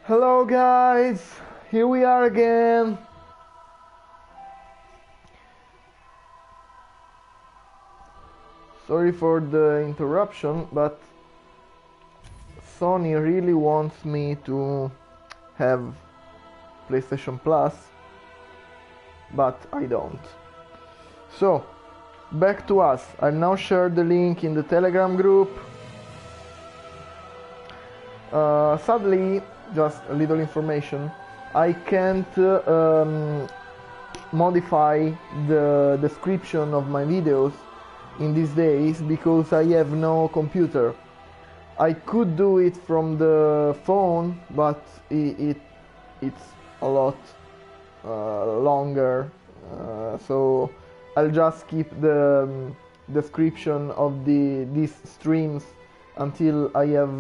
Hello guys, here we are again. Sorry for the interruption, but Sony really wants me to have PlayStation Plus, but I don't. So, back to us. I'll now share the link in the Telegram group. Sadly, just a little information, I can't modify the description of my videos in these days because I have no computer. I could do it from the phone, but it's a lot longer, so I'll just keep the description of these streams until I have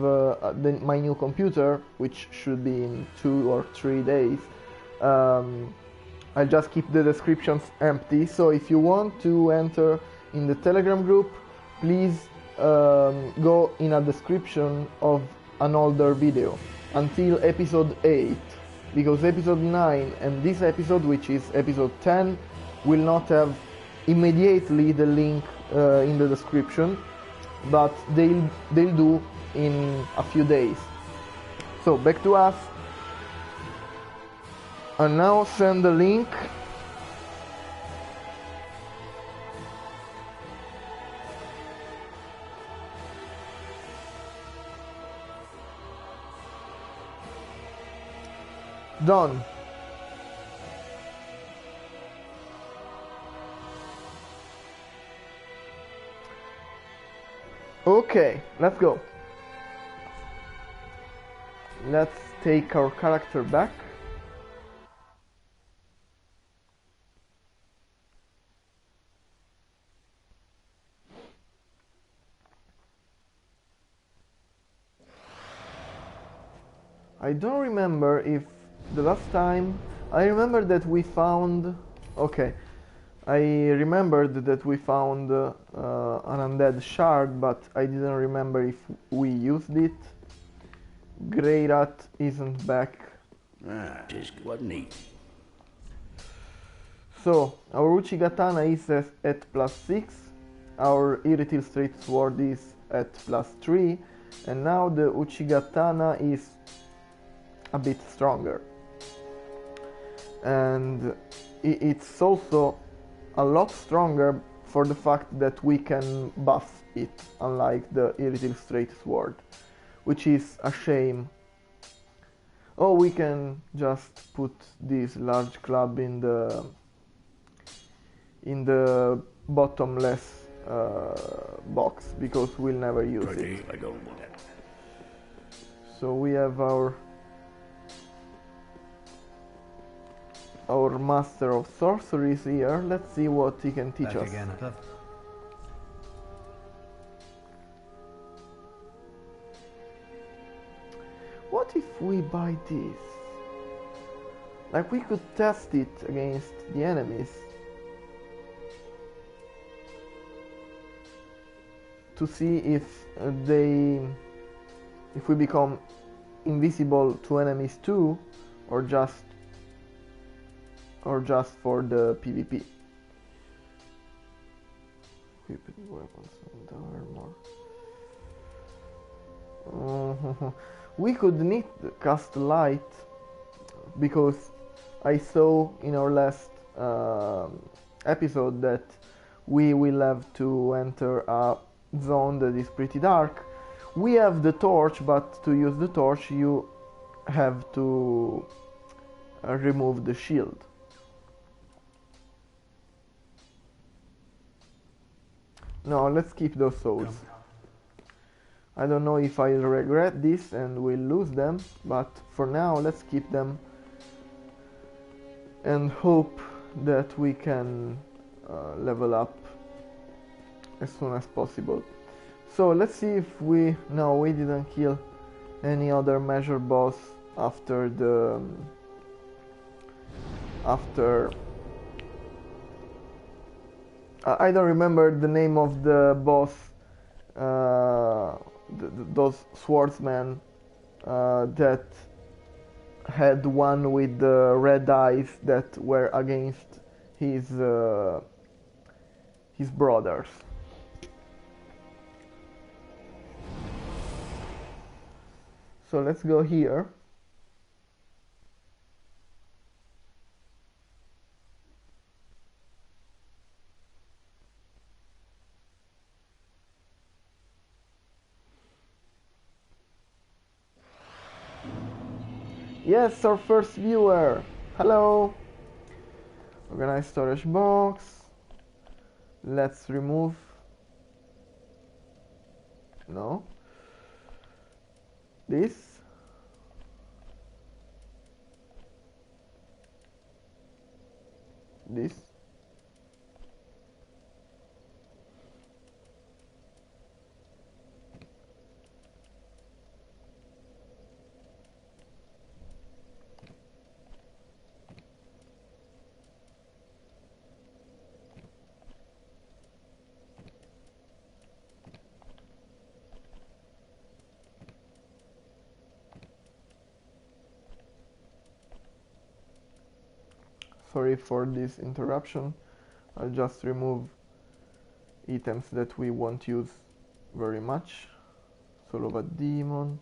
my new computer, which should be in 2 or 3 days. I'll just keep the descriptions empty, so if you want to enter in the Telegram group, please go in a description of an older video until episode 8, because episode 9 and this episode, which is episode 10, will not have immediately the link in the description, but they'll do in a few days. So back to us. And now send the link. Done. Okay, let's go. Let's take our character back. I don't remember if the last time... I remember that we found... Okay. I remembered that we found an undead shard, but I didn't remember if we used it. Grey Rat isn't back. Just what neat. So, our Uchigatana is at +6, our Irithil Straight Sword is at +3, and now the Uchigatana is a bit stronger. And it's also a lot stronger for the fact that we can buff it, unlike the Irithil Straight Sword, which is a shame. Oh, we can just put this large club in the bottomless box because we'll never use it. So we have our master of sorceries here. Let's see what he can teach us. Again. What if we buy this? Like, we could test it against the enemies to see if we become invisible to enemies too, or just for the PvP. Equipping weapons and armor. We could need cast light, because I saw in our last episode that we will have to enter a zone that is pretty dark. We have the torch, but to use the torch you have to remove the shield. No, let's keep those souls. I don't know if I'll regret this and we'll lose them, but for now let's keep them and hope that we can level up as soon as possible. So let's see if we... No, we didn't kill any other major boss after the... I don't remember the name of the boss, those swordsmen that had one with the red eyes that were against his brothers. So let's go here. Yes, our first viewer. Hello. Organize storage box. Let's remove. No. This. This. Sorry for this interruption. I'll just remove items that we won't use very much. Soul of a demon.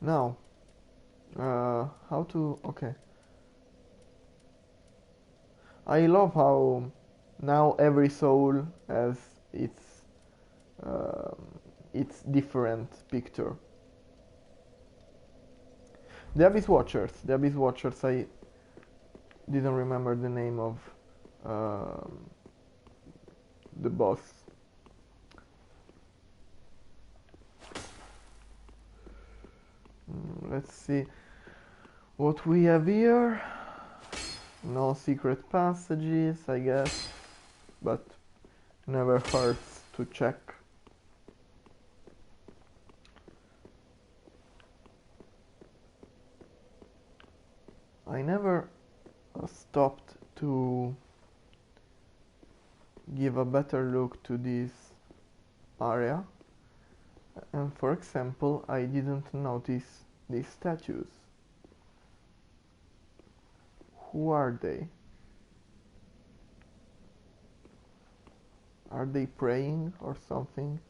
Now, how to, okay. I love how now every soul has its different picture. The Abyss Watchers, I didn't remember the name of the boss. Let's see what we have here. No secret passages, I guess, but never hurts to check. I never stopped to give a better look to this area, and for example, I didn't notice these statues. Who are they? Are they praying or something?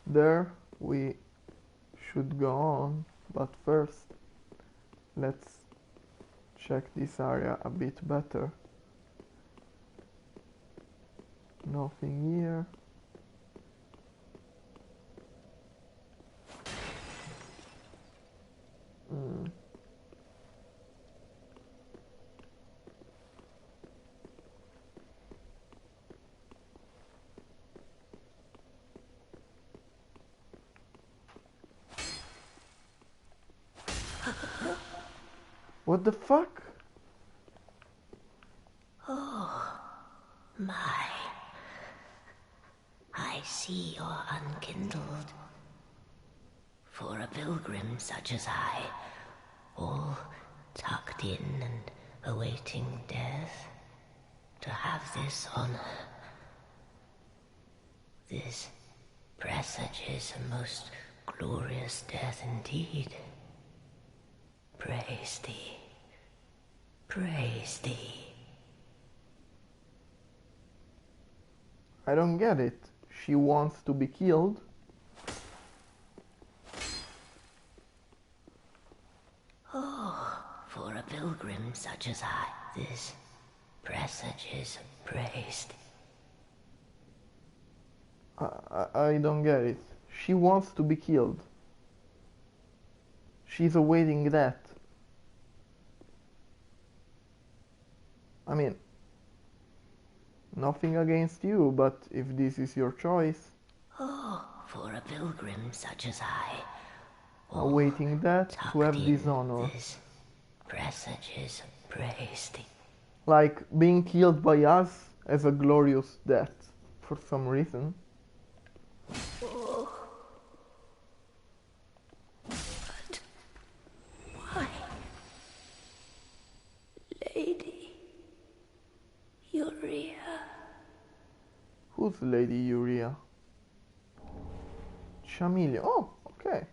There we should go on, but first let's check this area a bit better. Nothing here. What the fuck? Oh, my. I see you're unkindled. For a pilgrim such as I, all tucked in and awaiting death, to have this honor, this presages a most glorious death indeed. Praise thee. Praise thee. I don't get it. She wants to be killed? Oh, for a pilgrim such as I, this presages praised. I don't get it. She wants to be killed. She's awaiting that. I mean, nothing against you, but if this is your choice. Oh, for a pilgrim such as I, Awaiting that to have dishonor. This presages praise thee. Like being killed by us as a glorious death for some reason. Oh. But why? Lady Uria. Who's Lady Uria? Chameleon. Oh, okay.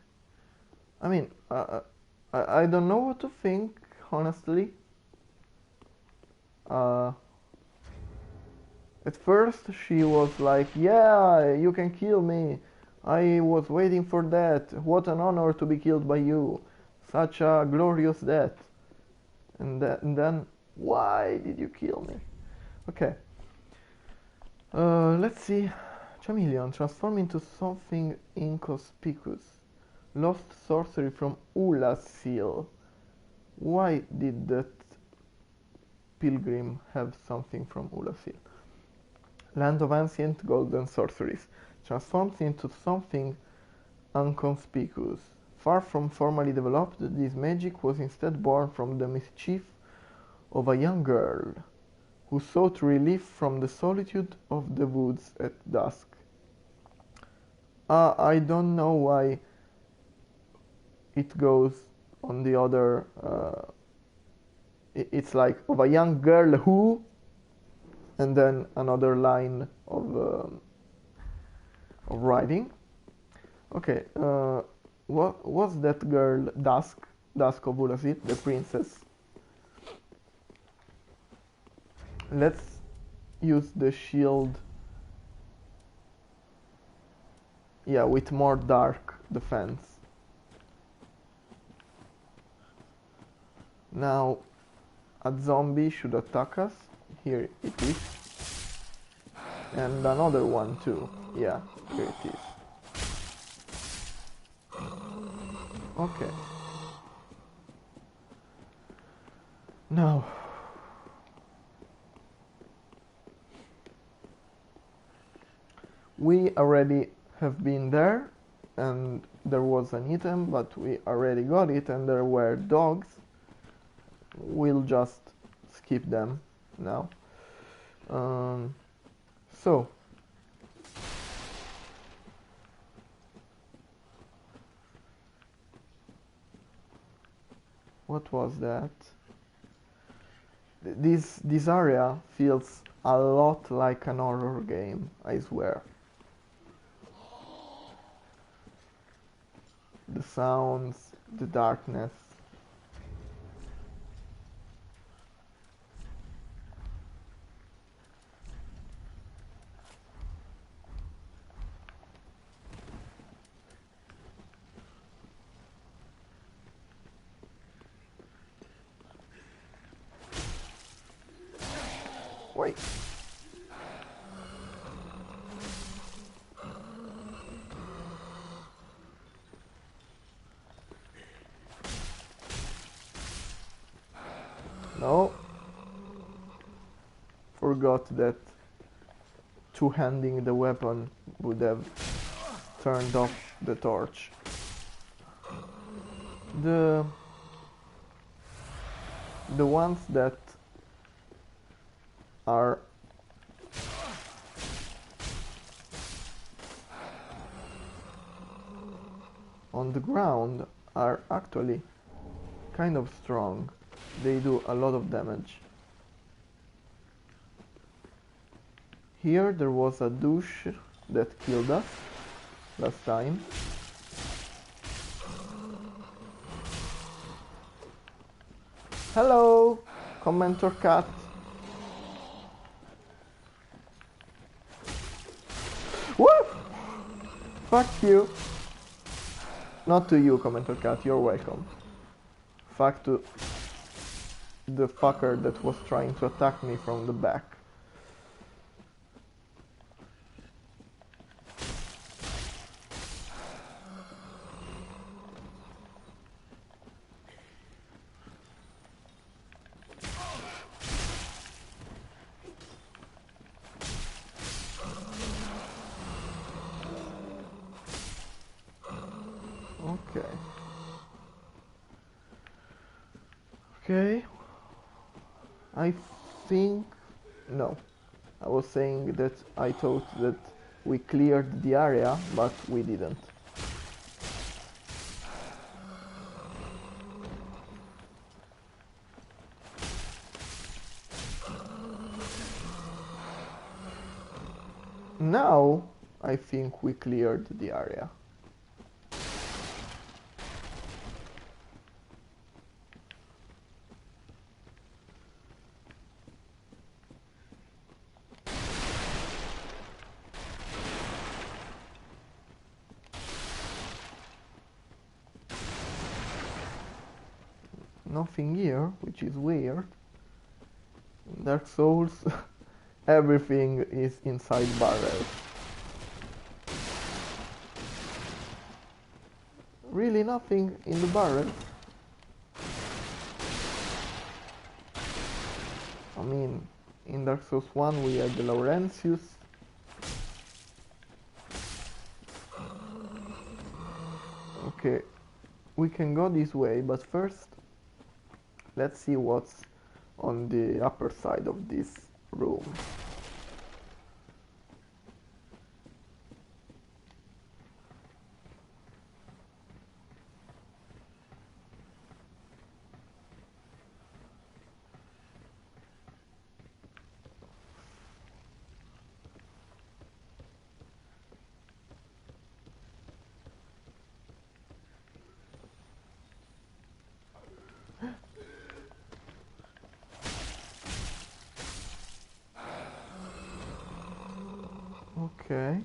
I mean, I don't know what to think, honestly. At first she was like, yeah, you can kill me. I was waiting for that. What an honor to be killed by you. Such a glorious death. And then, why did you kill me? Okay. Let's see. Chameleon, transform into something inconspicuous. Lost sorcery from Ula's seal. Why did that pilgrim have something from Ula's seal? Land of ancient golden sorceries. Transforms into something inconspicuous. Far from formally developed, this magic was instead born from the mischief of a young girl who sought relief from the solitude of the woods at dusk. I don't know why it goes on the other. It's like of a young girl who, and then another line of writing. Okay, what was that girl? Dusk of Ulasit, the princess. Let's use the shield. Yeah, with more dark defense. Now, a zombie should attack us. Here it is. And another one too. Yeah, here it is. Okay. Now, we already have been there, and there was an item, but we already got it, and there were dogs. We'll just skip them now. So, what was that? This area feels a lot like an horror game, I swear. The sounds, the darkness. Wait. No. Forgot that two-handing the weapon would have turned off the torch. The ones that are on the ground are actually kind of strong. They do a lot of damage. Here there was a douche that killed us last time. Hello, commentor cat. Woo! Fuck you. Not to you, commentor cat, you're welcome. Fuck to the fucker that was trying to attack me from the back. Okay. I think... No. I was saying that I thought that we cleared the area, but we didn't. Now, I think we cleared the area. Nothing here, which is weird. In Dark Souls, everything is inside barrels. Really nothing in the barrel? I mean, in Dark Souls 1 we had the Laurentius. Okay, we can go this way, but first let's see what's on the upper side of this room. Okay.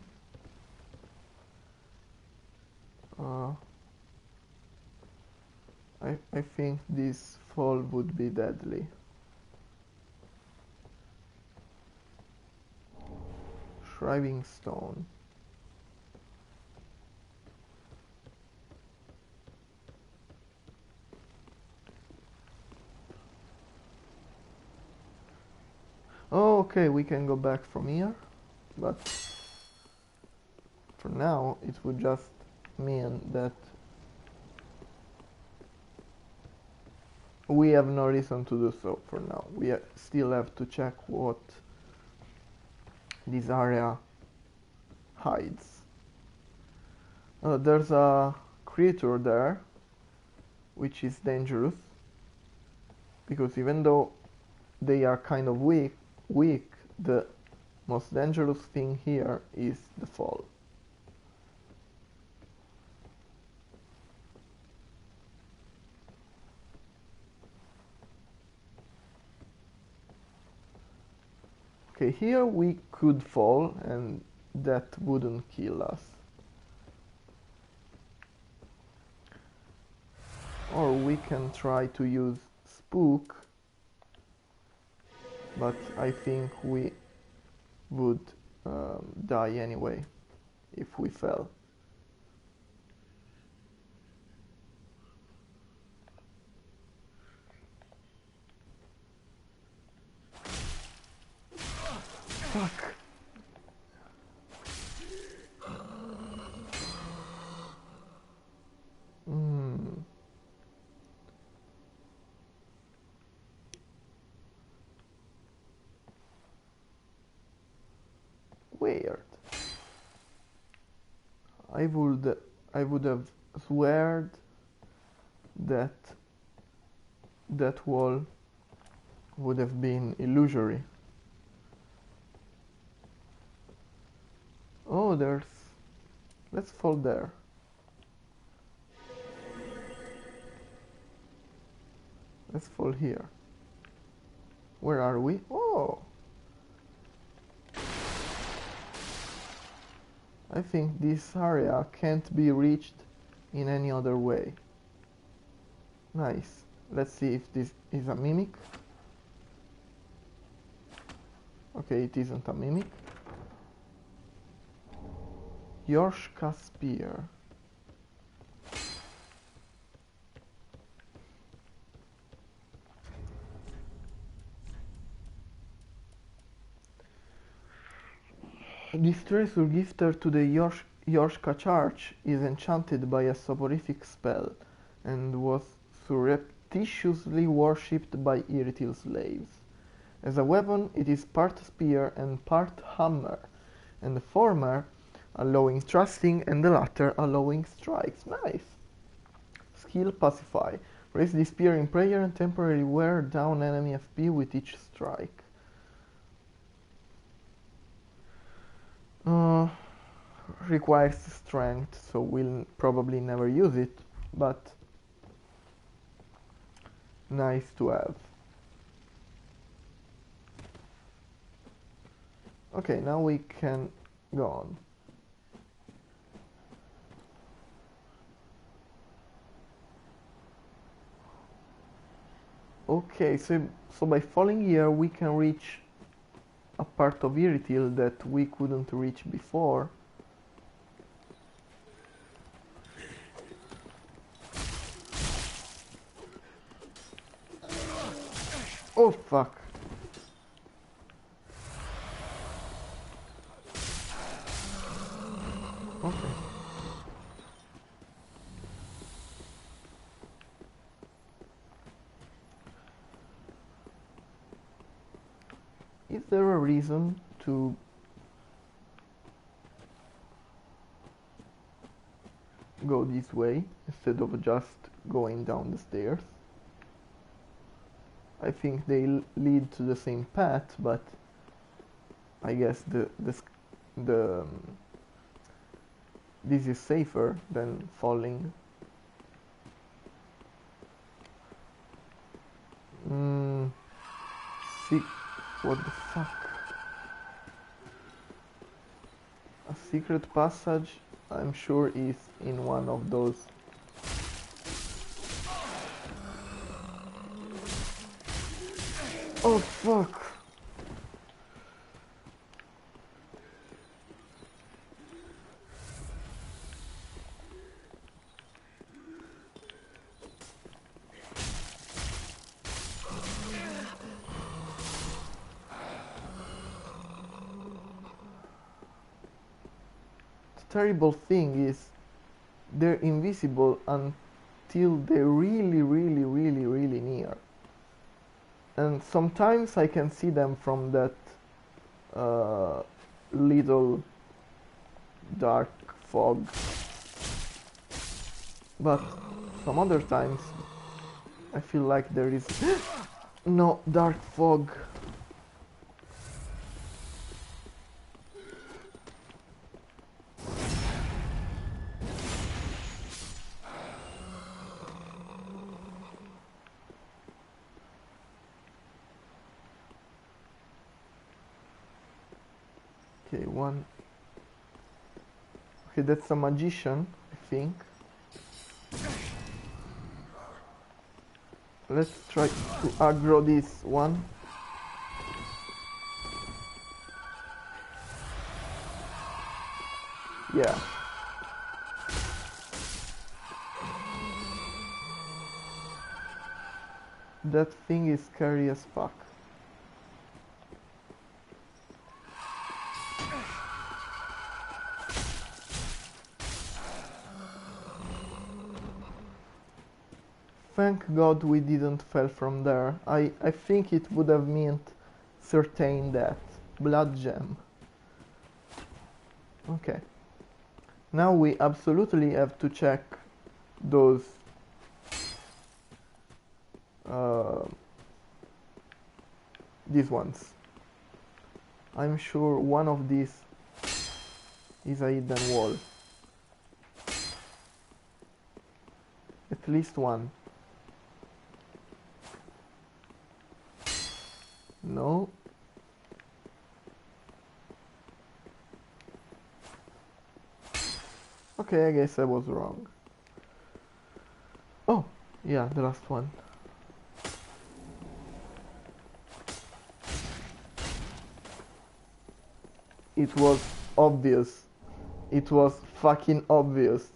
I think this fall would be deadly. Shriving stone. Oh, okay, we can go back from here, but for now it would just mean that we have no reason to do so for now. We still have to check what this area hides. There's a creature there, which is dangerous, because even though they are kind of weak, the most dangerous thing here is the fall. Okay, here we could fall and that wouldn't kill us. Or we can try to use spook, but I think we would die anyway if we fell. Fuck. Weird. I would have sweared that that wall would have been illusory. Oh, let's fall there. Let's fall here. Where are we? Oh! I think this area can't be reached in any other way. Nice. Let's see if this is a mimic. Okay, it isn't a mimic. Yorshka spear. This treasure gifted to the Yorshka Church is enchanted by a soporific spell and was suspiciously worshipped by Irithil slaves. As a weapon, it is part spear and part hammer, and the former allowing thrusting and the latter allowing strikes. Nice! Skill Pacify. Raise the spear in prayer and temporarily wear down enemy FP with each strike. Requires strength, so we'll probably never use it, but nice to have. Okay, now we can go on. Okay, so by falling here we can reach a part of Irithil that we couldn't reach before. Oh fuck. Okay. Is there a reason to go this way instead of just going down the stairs? I think they lead to the same path, but I guess this is safer than falling. What the fuck? A secret passage, I'm sure, is in one of those. Oh fuck! Terrible thing is they're invisible until they're really near, and sometimes I can see them from that little dark fog, but some other times I feel like there is no dark fog. Okay, one. Okay, that's a magician, I think. Let's try to aggro this one. Yeah. That thing is scary as fuck. Thank God we didn't fall from there. I think it would have meant certain death. Blood gem. Okay. Now we absolutely have to check those these ones. I'm sure one of these is a hidden wall. At least one. No. Okay, I guess I was wrong. Oh, yeah, the last one. It was obvious. It was fucking obvious.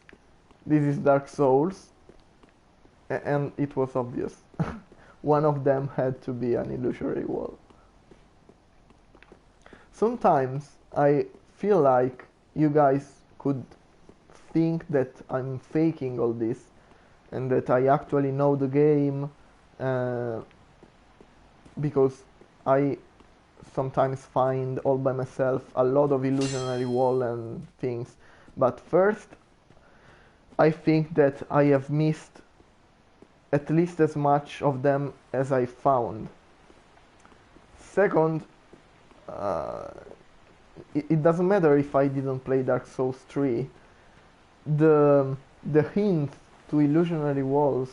This is Dark Souls. And it was obvious. One of them had to be an illusory wall. Sometimes I feel like you guys could think that I'm faking all this and that I actually know the game uh, because I sometimes find all by myself a lot of illusionary wall and things. But first, I think that I have missed at least as much of them as I found. Second, uh, it doesn't matter if I didn't play Dark Souls 3. The hints to illusionary walls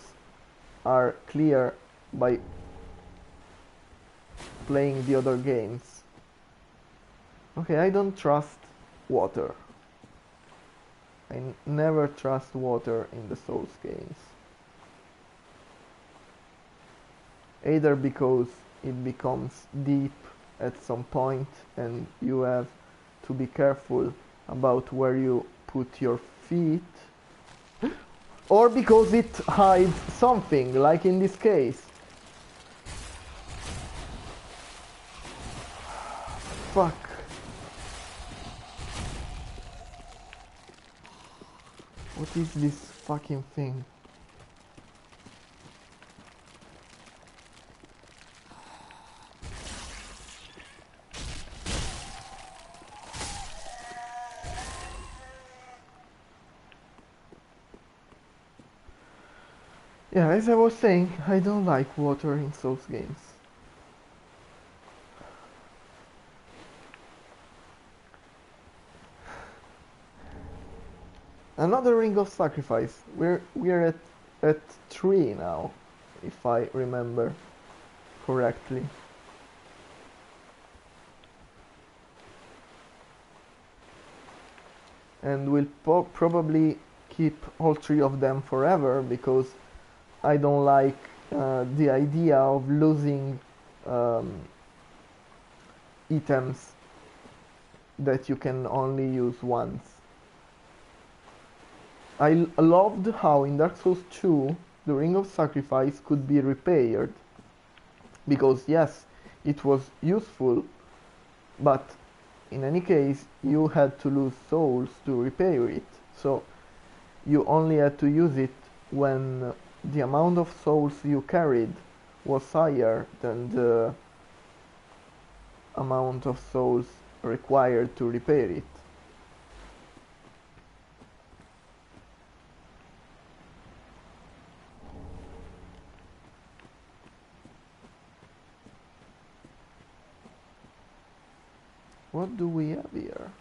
are clear by playing the other games. Okay, I don't trust water. I never trust water in the Souls games. Either because it becomes deep at some point and you have to be careful about where you put your feet, or because it hides something, like in this case. Fuck. What is this fucking thing? Yeah, as I was saying, I don't like water in Souls games. Another Ring of Sacrifice. We're at 3 now, if I remember correctly. And we'll probably keep all 3 of them forever, because I don't like the idea of losing items that you can only use once. I loved how in Dark Souls 2 the Ring of Sacrifice could be repaired, because yes, it was useful, but in any case you had to lose souls to repair it, so you only had to use it when the amount of souls you carried was higher than the amount of souls required to repair it. What do we have here?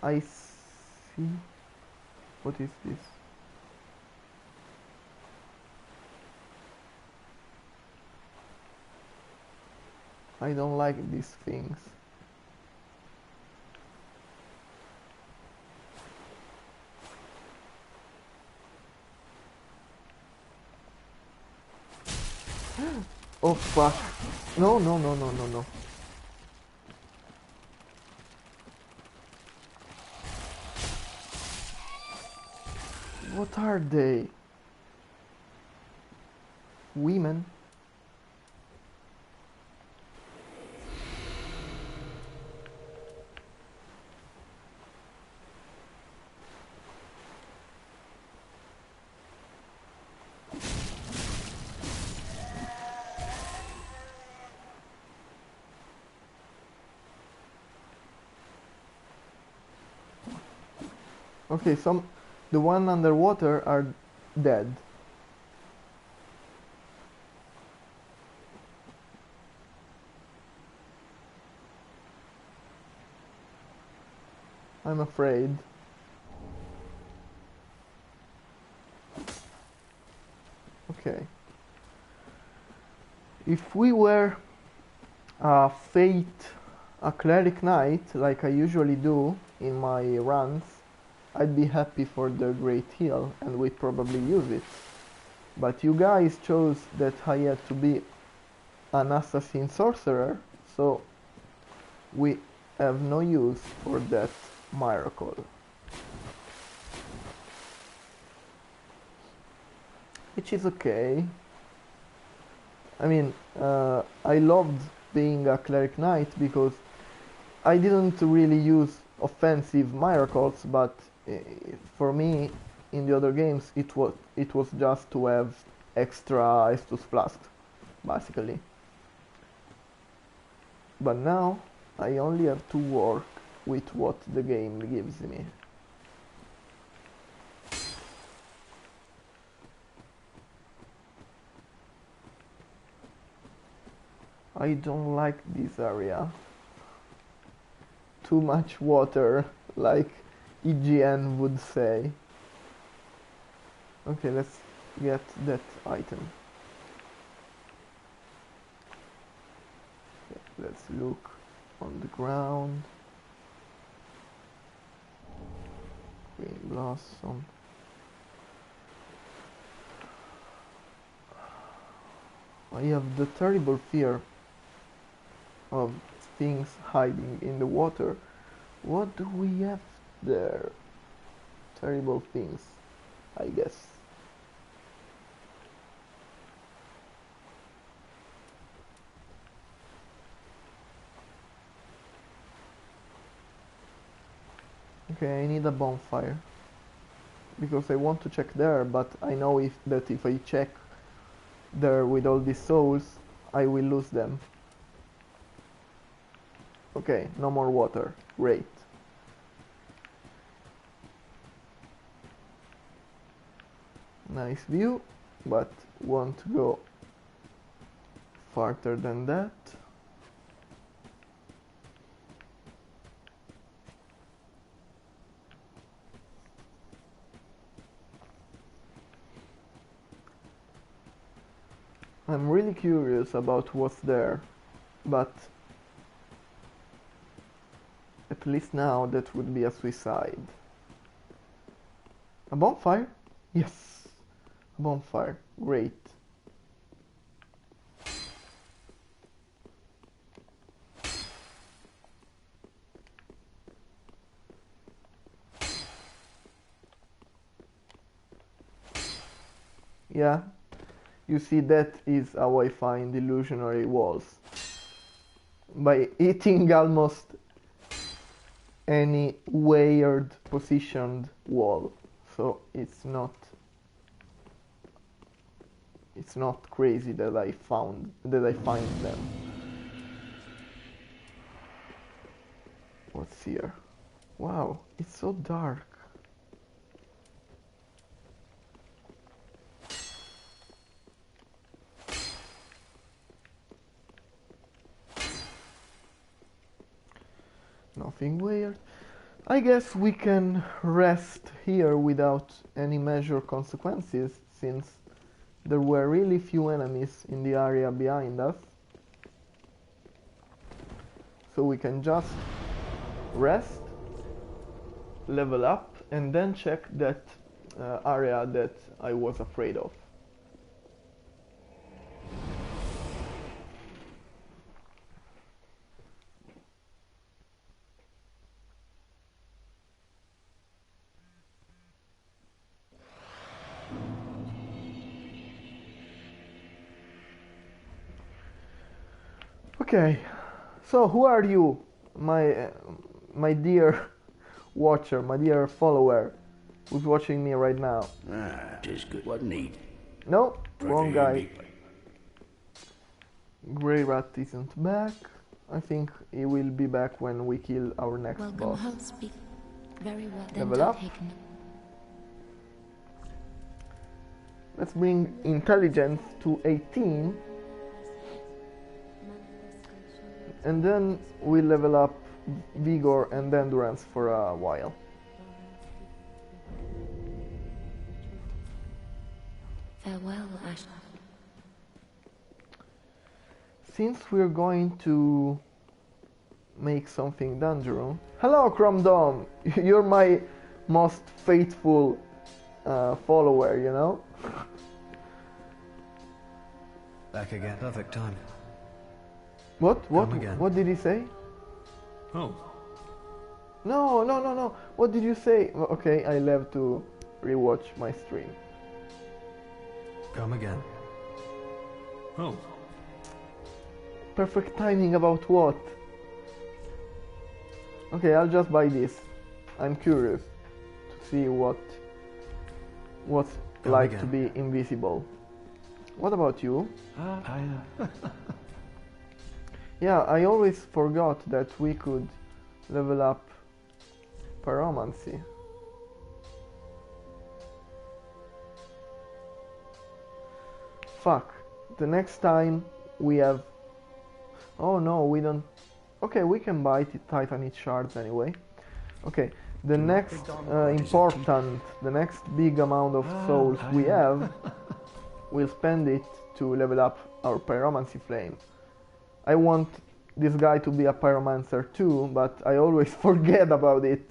I see. What is this? I don't like these things. Oh fuck. No, no, no, no, no, no. What are they? Women? Okay, the one underwater are dead. I'm afraid. Okay. If we were a cleric knight, like I usually do in my runs, I'd be happy for the Great Heal, and we'd probably use it. But you guys chose that I had to be an assassin sorcerer, so we have no use for that miracle. Which is okay. I mean, I loved being a cleric knight because I didn't really use offensive miracles, but for me in the other games it was just to have extra Estus flasks, basically. But now I only have to work with what the game gives me. I don't like this area. Too much water, like EGN would say. Okay, let's get that item. Okay, let's look on the ground. Green blossom. I have the terrible fear of things hiding in the water. What do we have there? Terrible things, I guess. Okay, I need a bonfire because I want to check there, but I know that if I check there with all these souls, I will lose them. Okay, no more water. Great. Nice view, but won't go farther than that. I'm really curious about what's there, but at least now that would be a suicide. A bonfire? Yes! A bonfire. Great. Yeah, you see, that is how I find illusionary walls. By hitting almost any weird positioned wall. So it's not crazy that I find them. What's here? Wow, it's so dark. Nothing weird. I guess we can rest here without any major consequences, since there were really few enemies in the area behind us. So we can just rest, level up, and then check that area that I was afraid of. Okay, so who are you, my dear watcher, my dear follower, who's watching me right now? Just good. What need? No, wrong guy. Grey Rat isn't back. I think he will be back when we kill our next boss. Very well. Level up. Let's bring intelligence to 18. And then we level up vigor and endurance for a while. Farewell, Ash. Since we're going to make something dangerous. Hello, Chrome Dome! You're my most faithful follower, you know? Back again. Perfect time. What? Come again. What did he say? Oh. No. What did you say? Okay, I'll have to rewatch my stream. Come again. Oh. Perfect timing about what? Okay, I'll just buy this. I'm curious to see what what's Come like again. to be invisible. What about you? Yeah, I always forgot that we could level up pyromancy. Fuck. The next time we have... Oh no, we don't... Okay, we can buy Titanite shards anyway. Okay, the next the next big amount of souls we have, we'll spend it to level up our pyromancy flame. I want this guy to be a pyromancer too, but I always forget about it.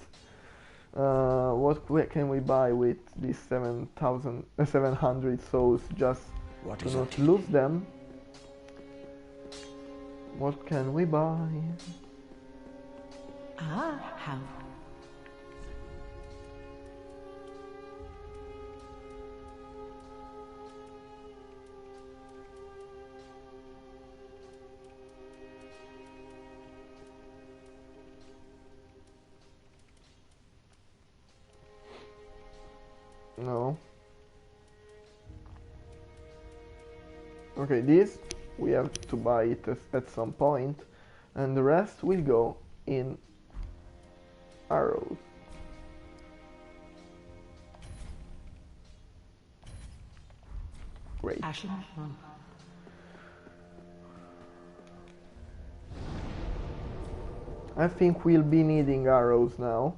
What can we buy with these 700 souls just What to is not it? lose them? What can we buy? How? No. Okay, this we have to buy it at some point, and the rest will go in arrows. Great. Ashen one. I think we'll be needing arrows now,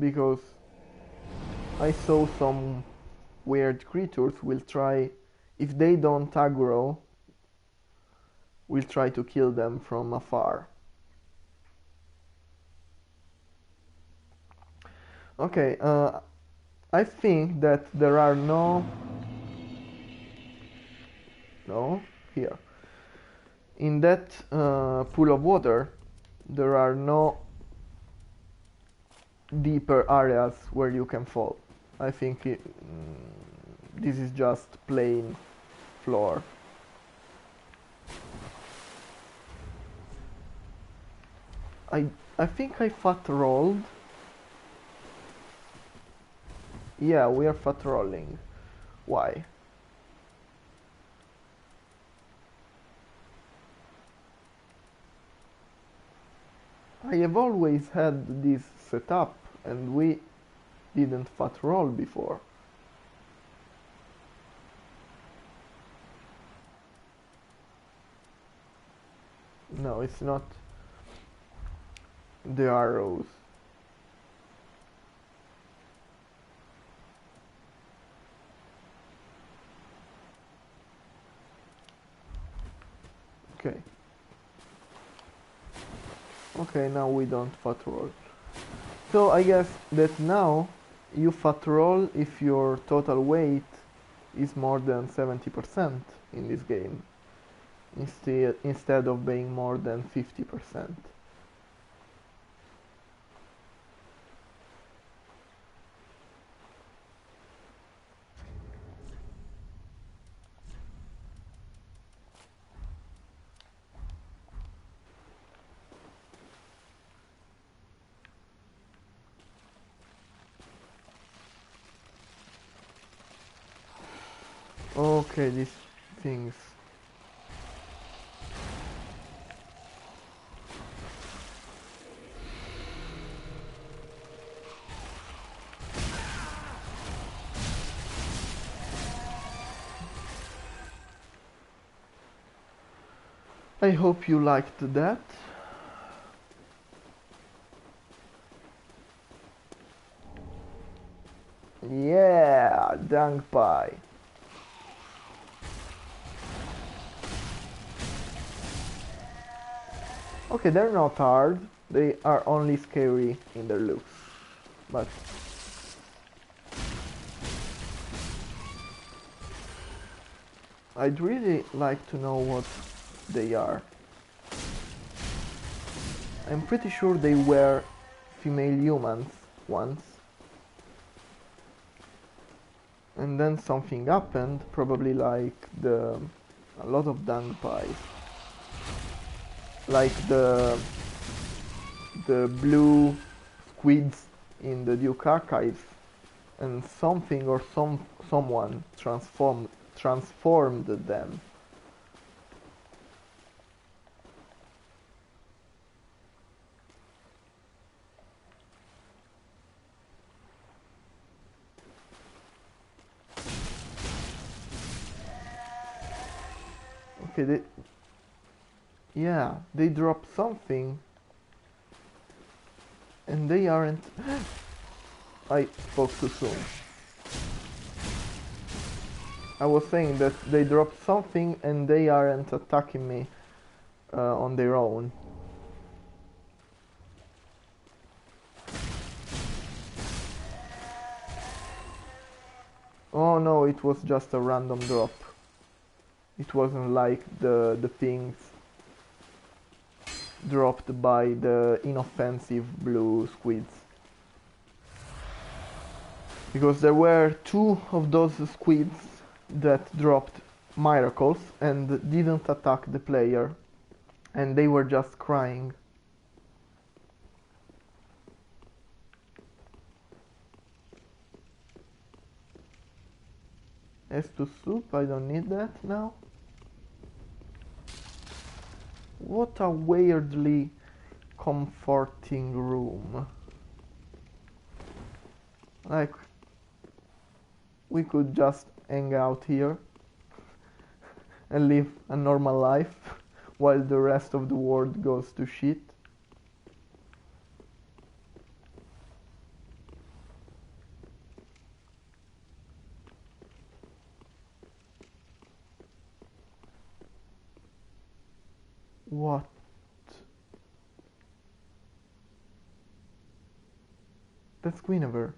because I saw some weird creatures. We'll try, if they don't aggro, we'll try to kill them from afar. Okay, I think that there are no here. In that pool of water, there are no deeper areas where you can fall. I think this is just plain floor. I think I fat rolled. Yeah, we are fat rolling. Why? I have always had this set up and we didn't fat roll before. No, it's not the arrows. Okay. Okay, now we don't fat roll. So I guess that now you fat roll if your total weight is more than 70% in this game, instead of being more than 50%. Okay, these things. I hope you liked that. Yeah, dung pie. Okay, they're not hard, they are only scary in their looks, but I'd really like to know what they are. I'm pretty sure they were female humans once, and then something happened, probably like a lot of dung pies. Like the blue squids in the Duke Archive and something or someone transformed them. Okay, they drop something and they aren't. I spoke too soon. I was saying that they dropped something and they aren't attacking me on their own. Oh no, it was just a random drop. It wasn't like the things dropped by the inoffensive blue squids. Because there were 2 of those squids that dropped miracles and didn't attack the player, and they were just crying. As to soup, I don't need that now. What a weirdly comforting room. Like, we could just hang out here and live a normal life while the rest of the world goes to shit. What? That's Guinevere.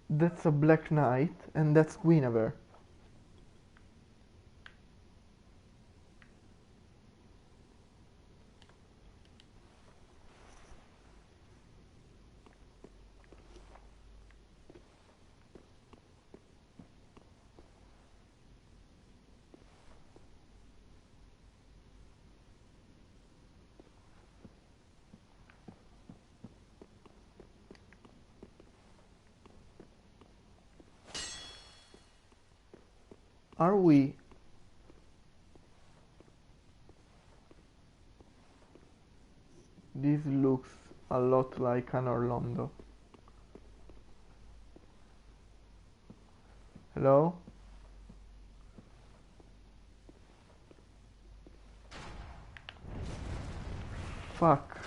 That's a Black Knight, and that's Guinevere. Are we? This looks a lot like an Orlando. Hello? Fuck.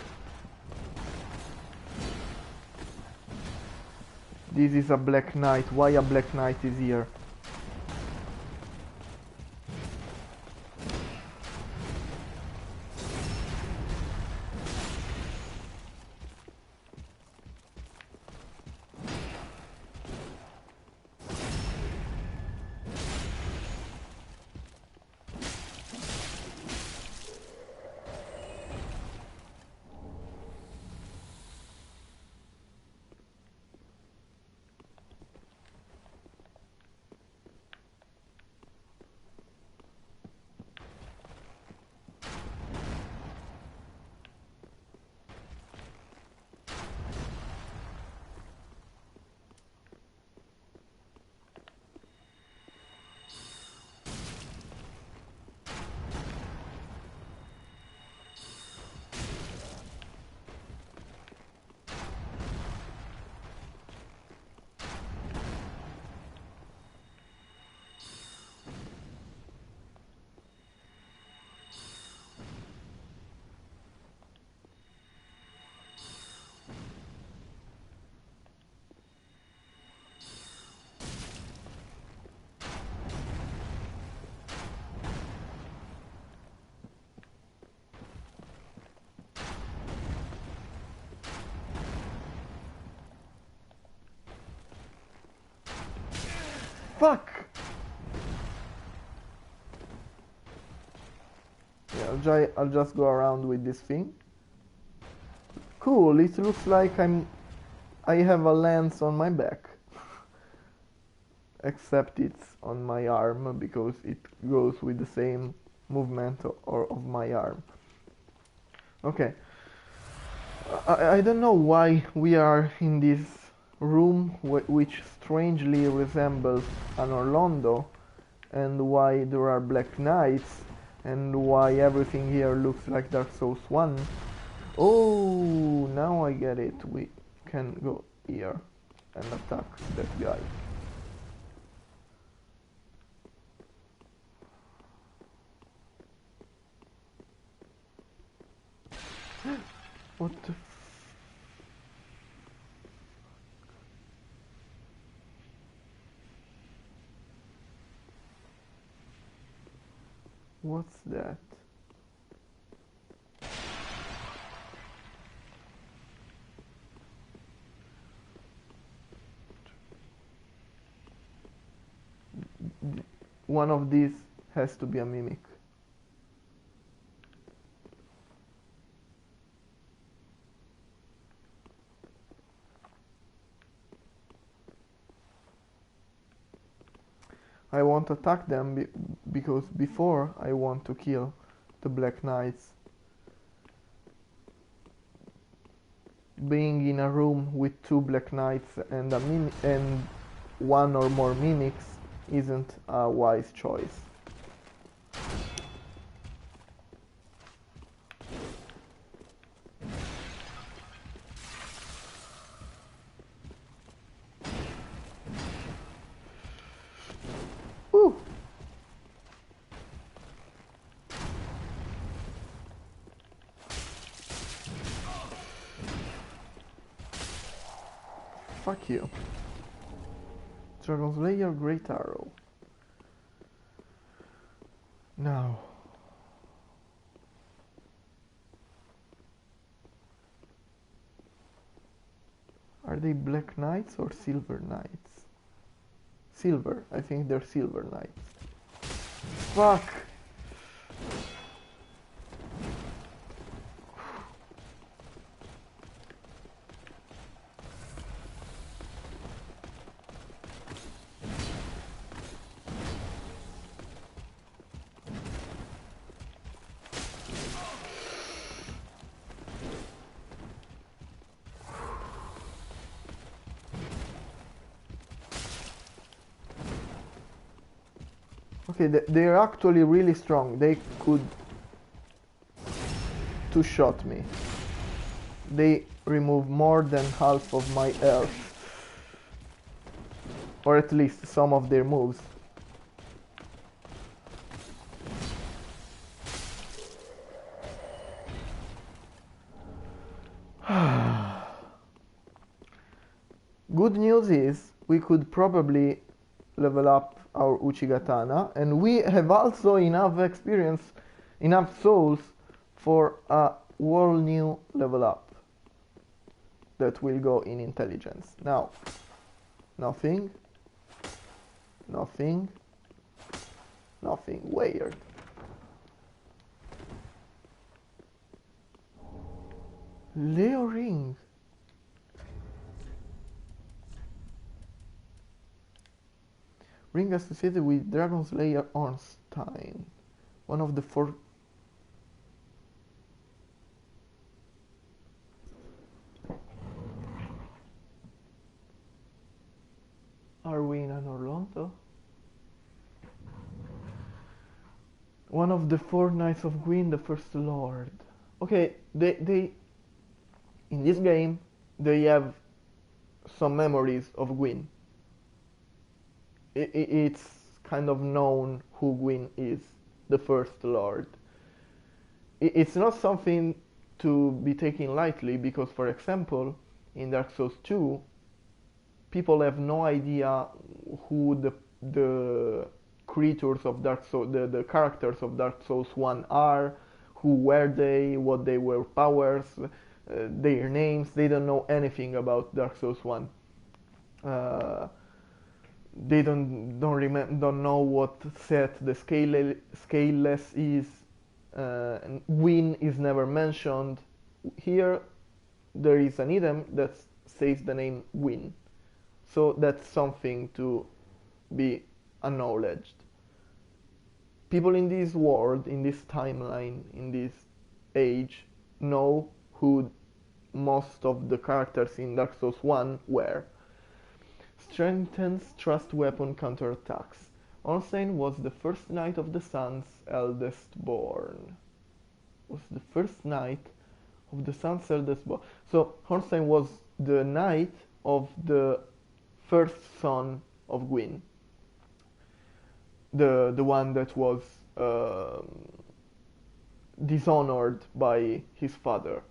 This is a Black Knight. Why a Black Knight is here? Fuck! Yeah, I'll just go around with this thing. Cool, it looks like I have a lance on my back. Except it's on my arm because it goes with the same movement of my arm. Okay. I don't know why we are in this room which strangely resembles an Orlando, and why there are Black Knights, and why everything here looks like Dark Souls 1. Oh, now I get it. We can go here and attack that guy. What the What's that? One of these has to be a mimic. I won't attack them because before I want to kill the Black Knights. Being in a room with two Black Knights and and one or more mimics isn't a wise choice. Woo! Fuck you. Dragon's Lair, Great Arrow. Now. Are they Black Knights or Silver Knights? Silver. I think they're Silver Knights. Fuck! Okay, they're actually really strong. They could two-shot me. They remove more than half of my health. Or at least some of their moves. Good news is we could probably level up our Uchigatana, and we have also enough experience, enough souls for a whole new level up that will go in intelligence. Now, nothing, nothing, nothing, weird. Leo Ring. Ring associated with Dragon's Lair Ornstein. One of the four. Are we in an Orlando? One of the four Knights of Gwyn, the First Lord. Okay, they in this game they have some memories of Gwyn. It's kind of known who Gwyn is, the First Lord. It's not something to be taken lightly because, for example, in Dark Souls 2, people have no idea who the creatures of Dark Souls, the characters of Dark Souls 1 are, who were they, what they were powers, their names. They don't know anything about Dark Souls 1. They don't know what set the scaleless is. Gwyn is never mentioned. Here there is an item that says the name Gwyn, so that's something to be acknowledged. People in this world, in this timeline, in this age, know who most of the characters in Dark Souls 1 were. Strengthens thrust weapon counterattacks. Ornstein was the first knight of the Sun's eldest born. Was the first knight of the Sun's eldest born. So Ornstein was the knight of the first son of Gwyn. The one that was dishonored by his father.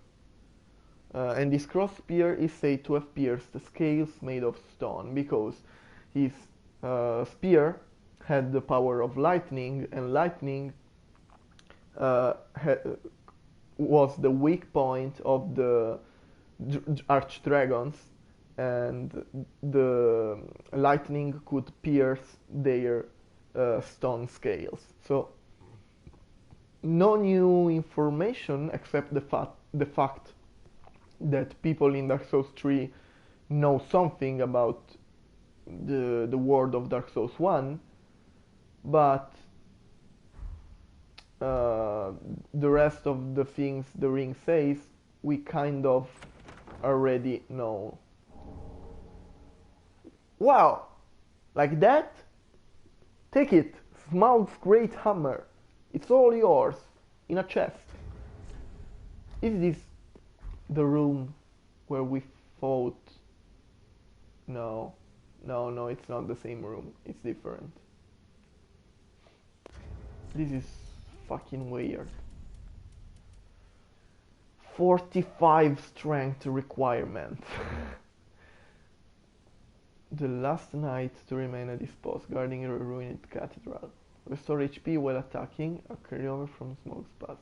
And his cross spear is said to have pierced the scales made of stone, because his spear had the power of lightning, and lightning was the weak point of the archdragons, and the lightning could pierce their stone scales. So no new information except the fact that people in Dark Souls 3 know something about the world of Dark Souls 1, but the rest of the things the ring says we kind of already know. Wow! Like that? Take it! Smaug's great hammer. It's all yours, in a chest. Is this the room where we fought? No, it's not the same room. It's different. This is fucking weird. 45 strength requirement. The last knight to remain at his post, guarding a ruined cathedral. Restore HP while attacking, a carryover from Smaug's past.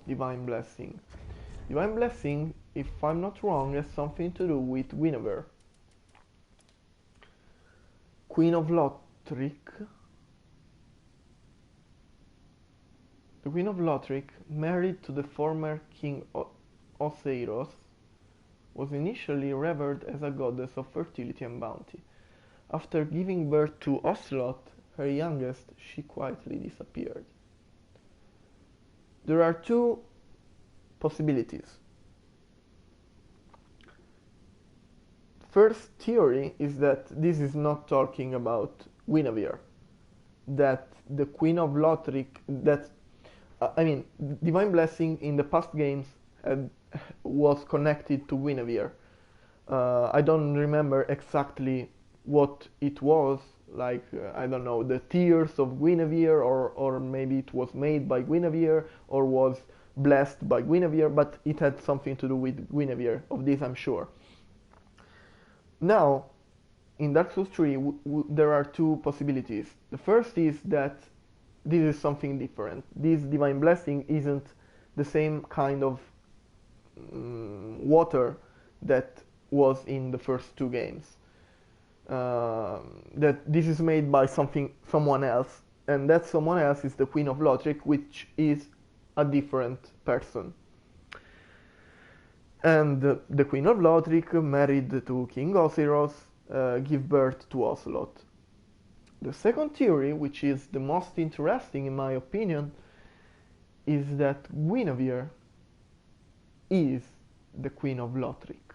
Divine Blessing. Divine Blessing, if I'm not wrong, has something to do with Guinevere, Queen of Lothric. The Queen of Lothric, married to the former King Oseiros, was initially revered as a goddess of fertility and bounty. After giving birth to Ocelot, her youngest, she quietly disappeared. There are two possibilities. First theory is that this is not talking about Guinevere, that the Queen of Lothric, Divine Blessing in the past games was connected to Guinevere. I don't remember exactly what it was, like, I don't know, the tears of Guinevere, or maybe it was made by Guinevere, or was blessed by Guinevere, but it had something to do with Guinevere, of this I'm sure. Now, in Dark Souls 3, there are two possibilities. The first is that this is something different. This Divine Blessing isn't the same kind of water that was in the first two games. That this is made by someone else, and that someone else is the Queen of Lothric, which is a different person. And the Queen of Lothric, married to King Oseiros, give birth to Ocelot. The second theory, which is the most interesting in my opinion, is that Guinevere is the Queen of Lothric.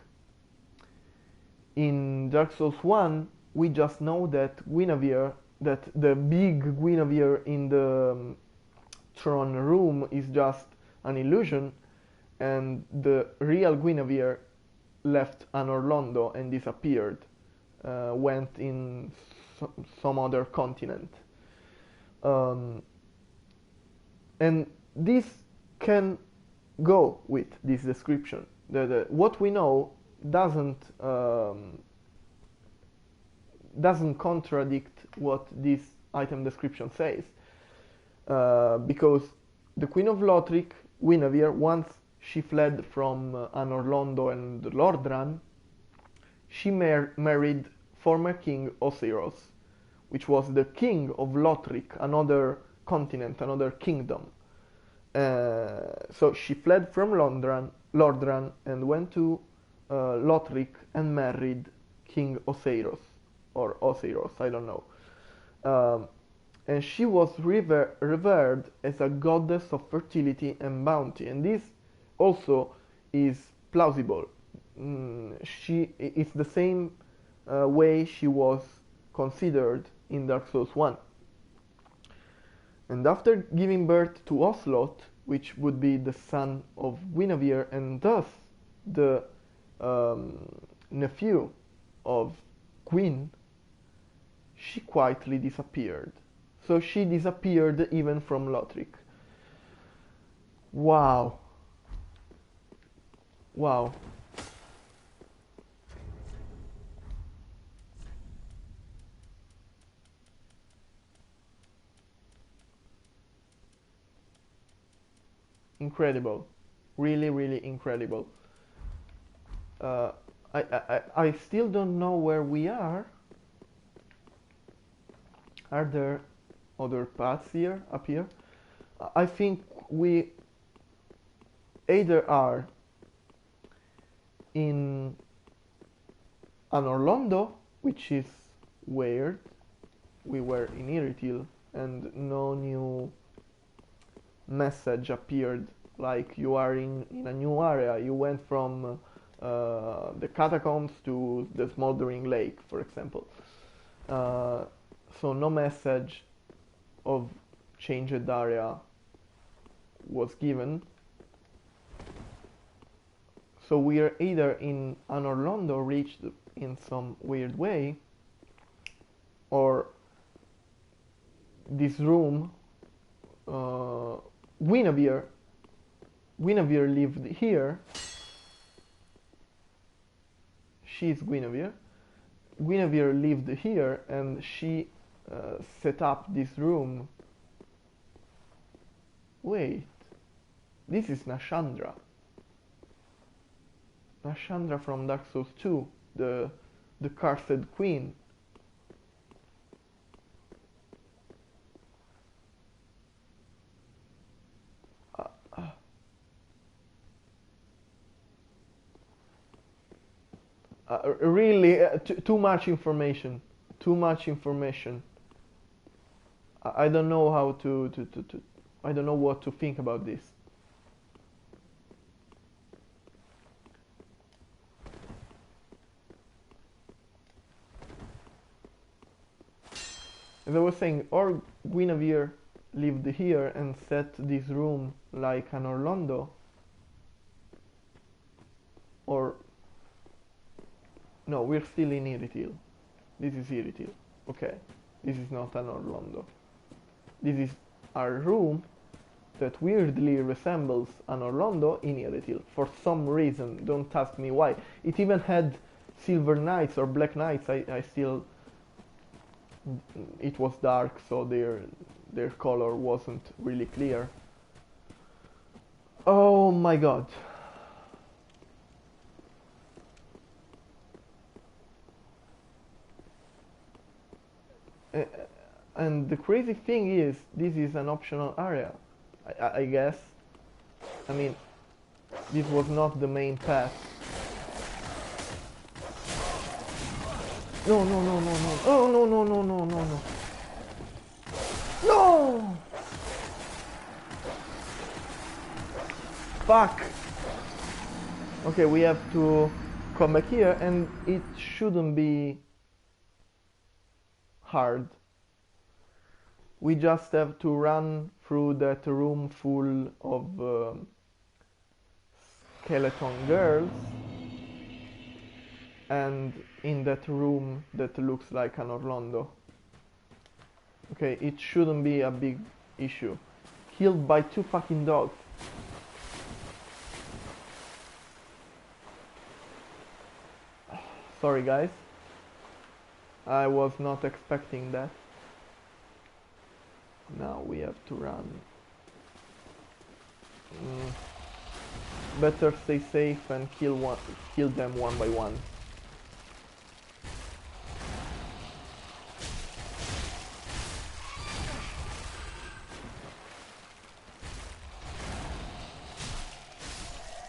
In Dark Souls 1, we just know that Guinevere, that the big Guinevere in the throne room is just an illusion, and the real Guinevere left Anor Londo and disappeared, went in some other continent. And this can go with this description. What we know doesn't contradict what this item description says, because the Queen of Lothric, Guinevere, once she fled from Anor Londo and Blindrun, she married former King Oseiros, which was the king of Lothric, another continent, another kingdom. So she fled from Blindrun and went to Lothric and married King Oseiros, or Osiros, I don't know. And she was revered as a goddess of fertility and bounty, and this also is plausible. It's the same way she was considered in Dark Souls 1. And after giving birth to Ocelot, which would be the son of Guinevere and thus the nephew of Gwyn, she quietly disappeared. So she disappeared even from Lothric. Wow. Wow. Incredible. Really, really incredible. I still don't know where we are. Are there other paths here, up here? I think we either are in an Orlando, which is weird. We were in Iritil and no new message appeared, like you are in a new area. You went from the catacombs to the smoldering lake, for example. So no message of changed area was given. So we are either in an Orlando reached in some weird way, or this room, Guinevere lived here. She's Guinevere. Guinevere lived here and she set up this room. Wait, this is Nashandra. Nashandra from Dark Souls 2, the cursed queen. Really, too much information. Too much information. I don't know how to I don't know what to think about this. As I was saying, or Guinevere lived here and set this room like an Orlando, or no, we're still in Iritil. This is Iritil. Okay, this is not an Orlando. This is our room that weirdly resembles an Orlando in Iritil for some reason. Don't ask me why. It even had silver knights or black knights. I still. It was dark, so their color wasn't really clear. Oh my god. And the crazy thing is, this is an optional area, I guess. I mean, this was not the main path. No, no, no, no, no. Oh, no, no, no, no, no, no. No! Fuck! Okay, we have to come back here, and it shouldn't be hard. We just have to run through that room full of skeleton girls, and in that room that looks like an Orlando. Okay, it shouldn't be a big issue. Killed by 2 fucking dogs. Sorry guys, I was not expecting that. Now we have to run. Better stay safe and kill them one by one.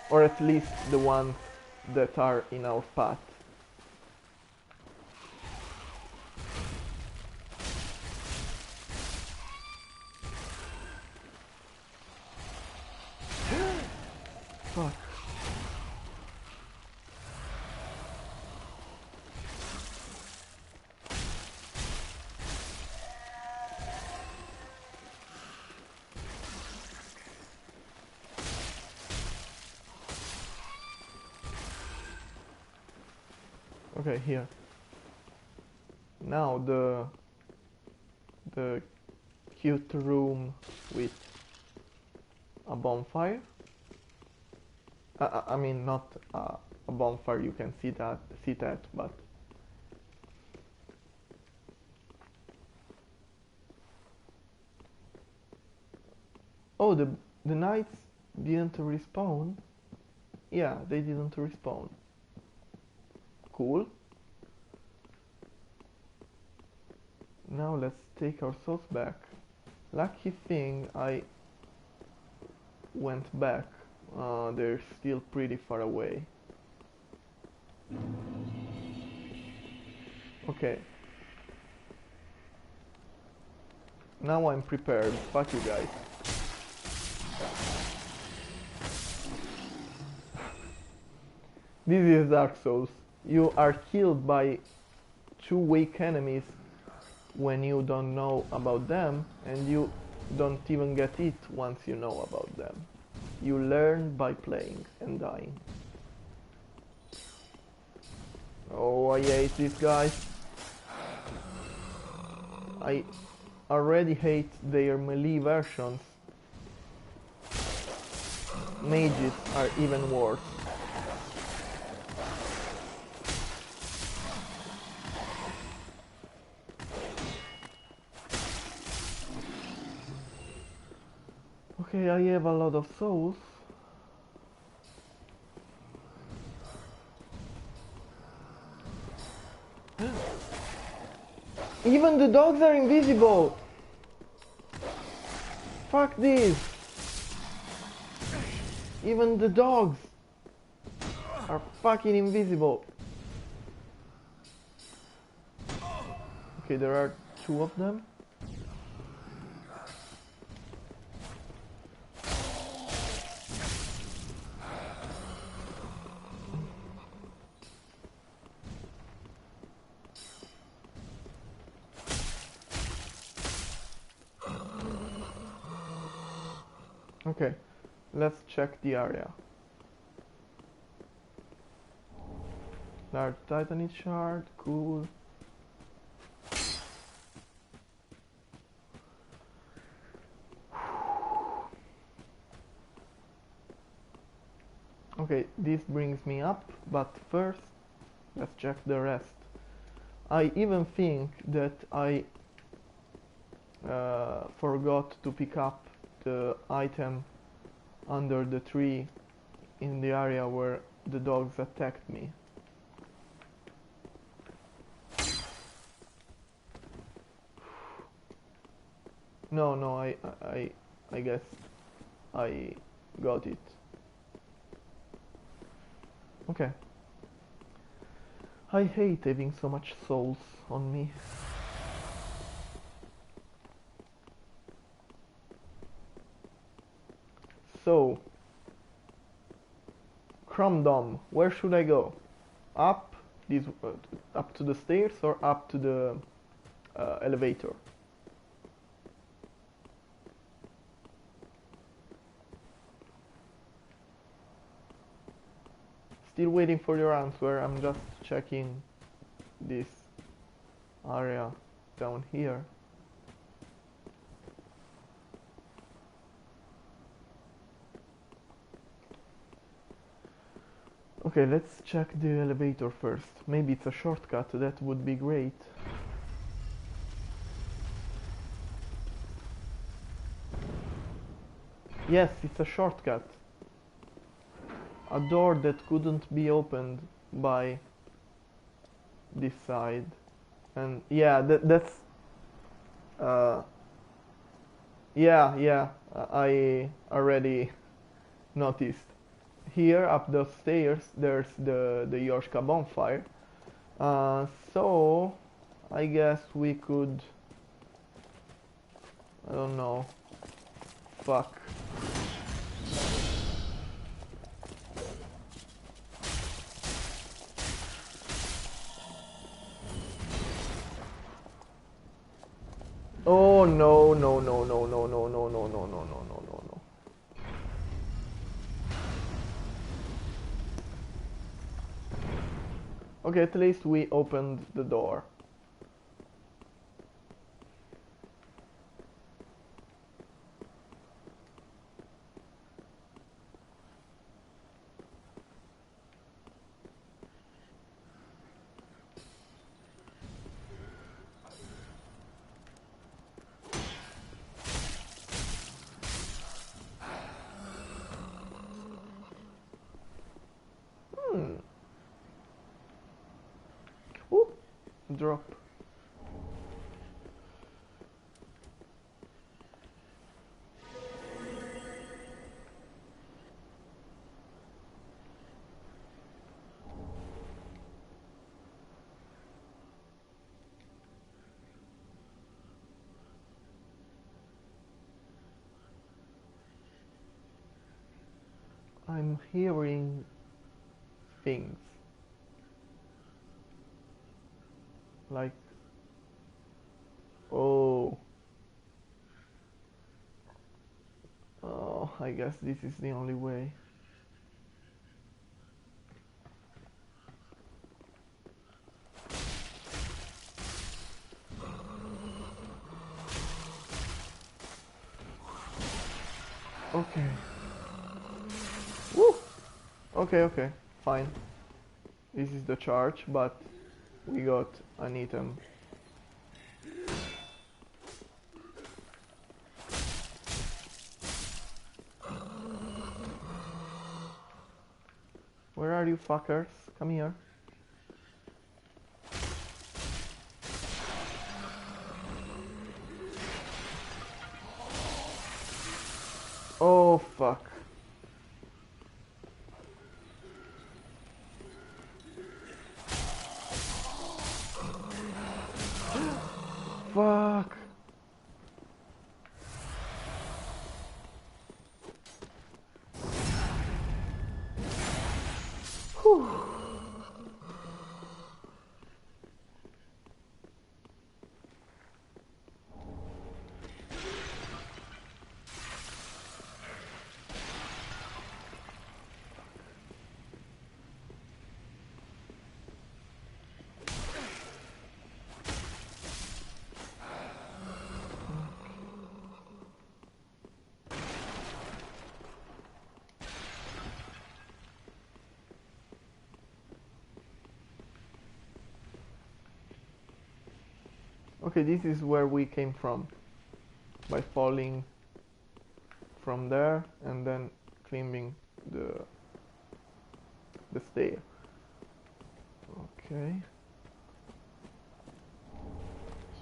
Or at least the ones that are in our path. fuck? Okay, here. Now the cute room with a bonfire. I mean, not a bonfire you can sit at, but oh, the knights didn't respawn. Yeah, they didn't respawn. Cool. Now let's take our souls back. Lucky thing I went back. They're still pretty far away. Okay. Now I'm prepared. Fuck you guys. This is Dark Souls. You are killed by 2 weak enemies when you don't know about them, and you don't even get it once you know about them. You learn by playing and dying. Oh, I hate these guys. I already hate their melee versions. Mages are even worse. Okay, I have a lot of souls. Even the dogs are invisible! Fuck this! Even the dogs are fucking invisible. Okay, there are 2 of them. Okay, let's check the area. Large Titanite shard, cool. Okay, this brings me up, but first, let's check the rest. I even think that I forgot to pick up the item under the tree in the area where the dogs attacked me. No, I guess I got it. Okay. I hate having so much souls on me. So, Crumdom, where should I go? Up up to the stairs or up to the elevator? Still waiting for your answer. I'm just checking this area down here. Okay, let's check the elevator first. Maybe it's a shortcut, that would be great. Yes, it's a shortcut. A door that couldn't be opened by this side. And yeah, that's... yeah, I already noticed. Here, up the stairs, there's the Yorshka bonfire. So, I guess we could... I don't know. Fuck. no, no, no, no, no, no, no, no, no, no, no, no, no, no. Okay, at least we opened the door. Ooh, drop. I'm hearing things. Like, oh, oh, I guess this is the only way. Okay. Woo! Okay, okay, fine. This is the charge, but we got an item. Where are you fuckers? Come here. Oh fuck. Fuck. Whew. Okay, this is where we came from. By falling from there and then climbing the stair. Okay.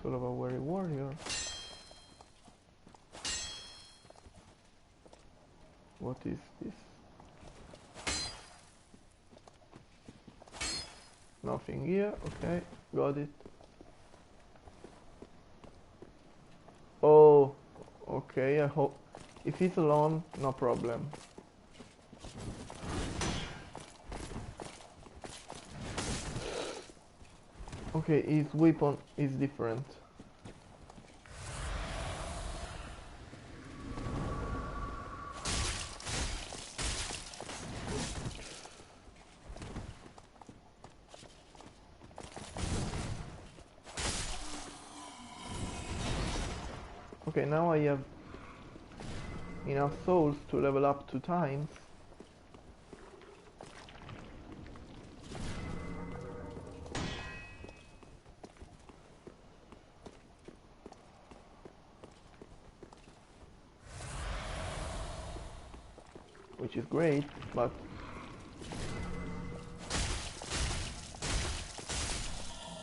Sort of a weary warrior. What is this? Nothing here. Okay, got it. Oh, okay, I hope... If he's alone, no problem. Okay, his weapon is different. Okay, now I have enough souls to level up 2 times. Which is great, but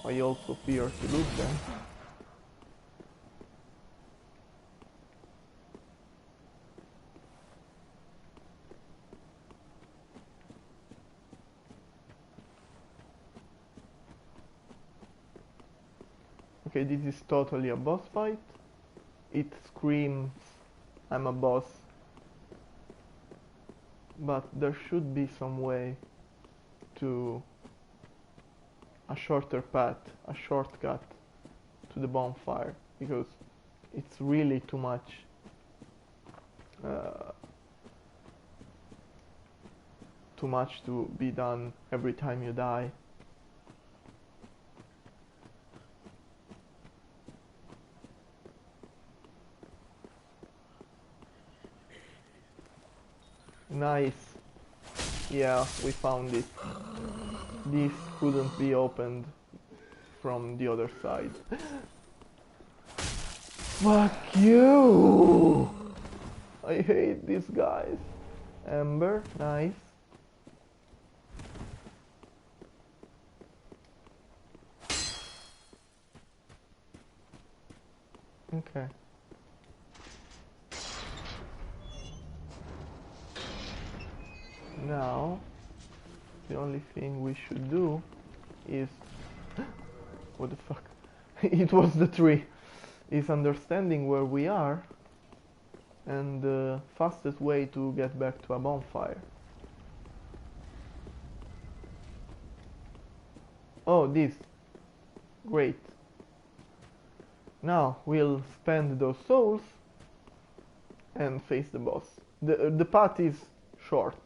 I also fear to lose them. Okay, this is totally a boss fight. It screams I'm a boss. But there should be some way to a shorter path, a shortcut to the bonfire, because it's really too much. Too much to be done every time you die. Nice. Yeah, we found it. This couldn't be opened from the other side. Fuck you! I hate these guys. Ember, nice. Okay. Now, the only thing we should do is... What the fuck? It was the tree. Is understanding where we are and the fastest way to get back to a bonfire. Oh, this. Great. Now we'll spend those souls and face the boss. The path is short.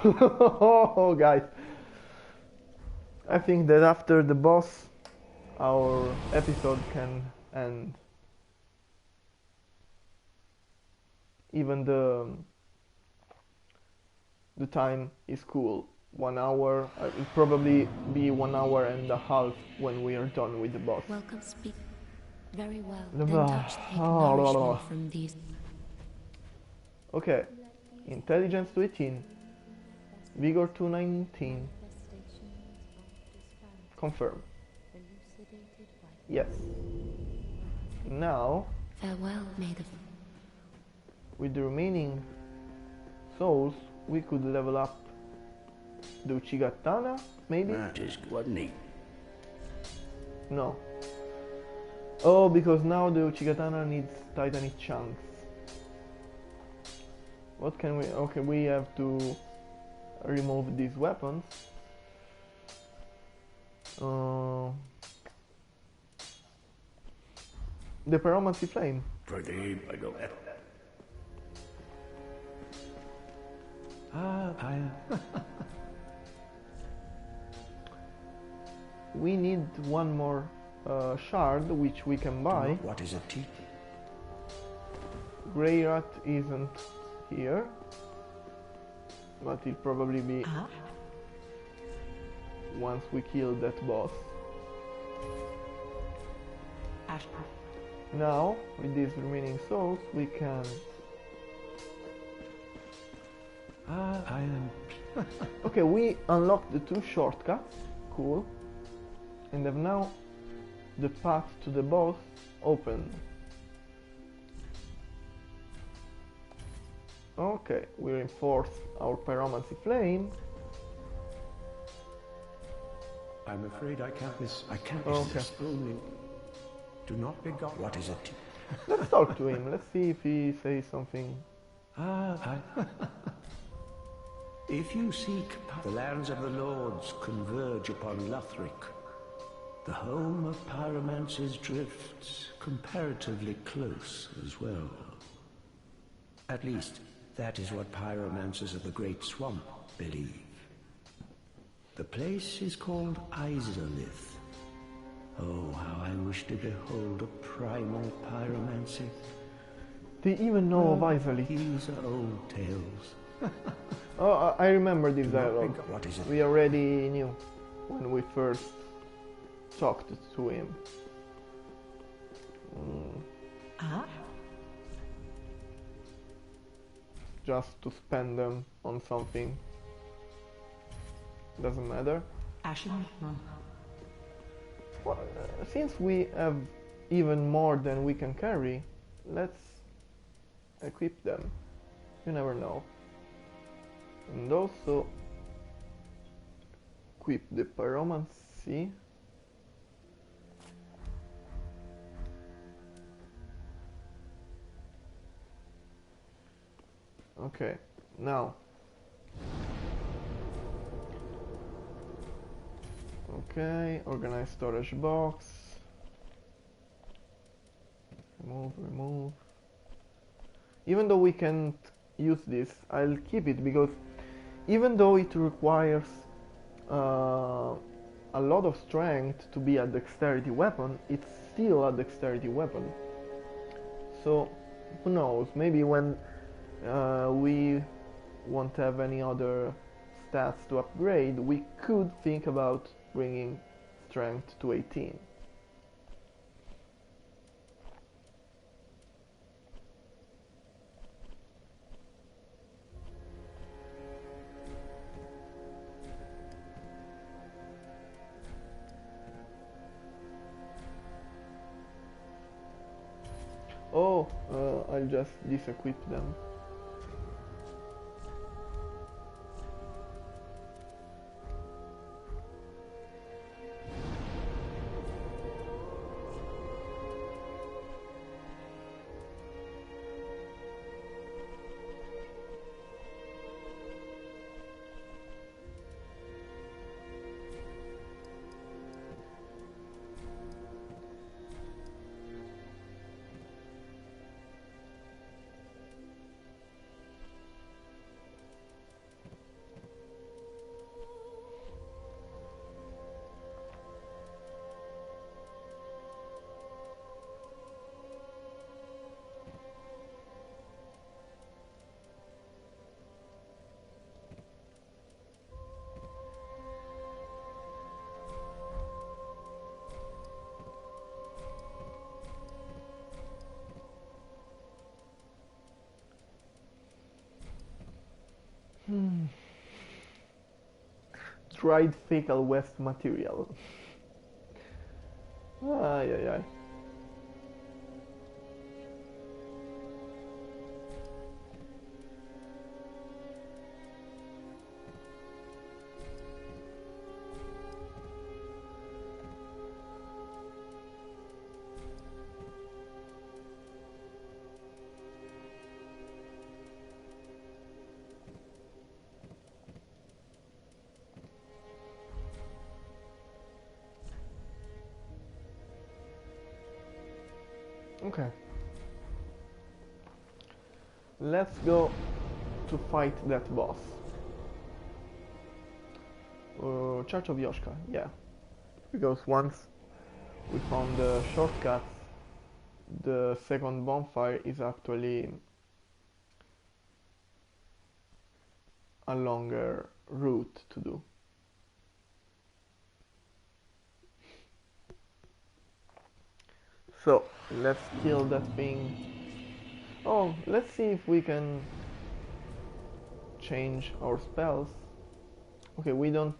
Oh, guys. I think that after the boss, our episode can end. Even the time is cool. 1 hour. It'll probably be 1 hour and a half when we are done with the boss. Welcome, speak. Very well. The Then touch take nourishment from these. Okay. Intelligence to 18. Vigor to 19. Confirm. Yes. Now, Farewell, maiden. with the remaining souls, we could level up the Uchigatana, maybe? Just wasn't he? No. Oh, because now the Uchigatana needs titanic chunks. What can we... Okay, we have to remove these weapons. The Pyromancy Flame. For the aim, I go at. We need one more shard, which we can buy. What is a teeth? Grey Rat isn't here, but he'll probably be once we kill that boss. Now, with these remaining souls, we can... Okay, we unlocked the 2 shortcuts, cool, and have now the path to the boss opened. Okay, we reinforce our Pyromancy Flame. I'm afraid I can't miss. I can't Okay. resist. Only do not be got. What is it? Let's talk to him, let's see if he says something. If you seek, the lands of the lords converge upon Lothric. The home of pyromancy's drifts comparatively close as well. At least, that is what pyromancers of the Great Swamp believe. The place is called Izalith. Oh, how I wish to behold a primal pyromancy. They even know of Izalith. These are old tales. Oh, I remember this dialogue. What is it? We already knew when we first talked to him. Just to spend them on something. Doesn't matter. Well, since we have even more than we can carry, let's equip them. You never know. And also equip the pyromancy. Okay, now. Okay, organize storage box. Remove. Even though we can't use this, I'll keep it because even though it requires a lot of strength to be a dexterity weapon, it's still a dexterity weapon. So who knows, maybe when we won't have any other stats to upgrade, we could think about bringing strength to 18. Oh, I'll just disequip them. Dried fecal waste material. Ay, ay, ay. Okay. Let's go to fight that boss. Church of Yoshka, yeah. Because once we found the shortcuts, the second bonfire is actually a longer route to do. So let's kill that thing. Oh, let's see if we can change our spells. Okay, we don't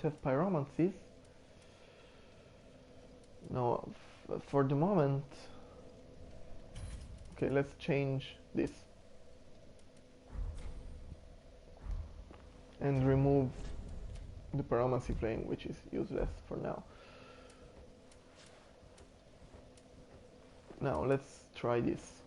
have pyromancies. No, for the moment. Okay, let's change this and remove the pyromancy plane, which is useless for now. Now let's try this.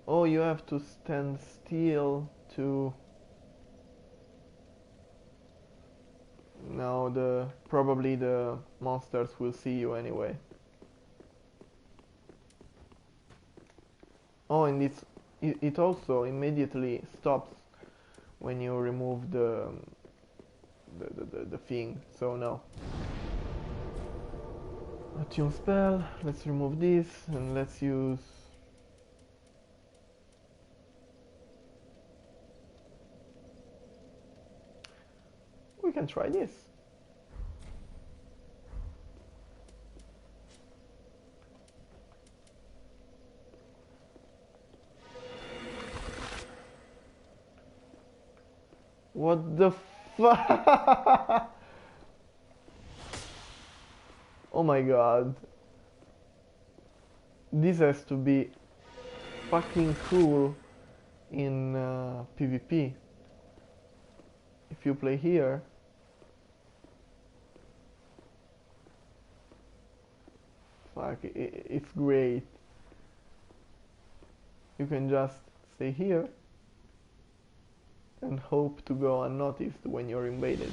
Oh, you have to stand still to... Now probably the monsters will see you anyway. Oh, and it also immediately stops when you remove the thing, so no. Attune spell, let's remove this and let's use... We can try this. What the fuck? Oh my god. This has to be fucking cool in PvP. If you play here. Fuck, it's great. You can just stay here and hope to go unnoticed when you're invaded.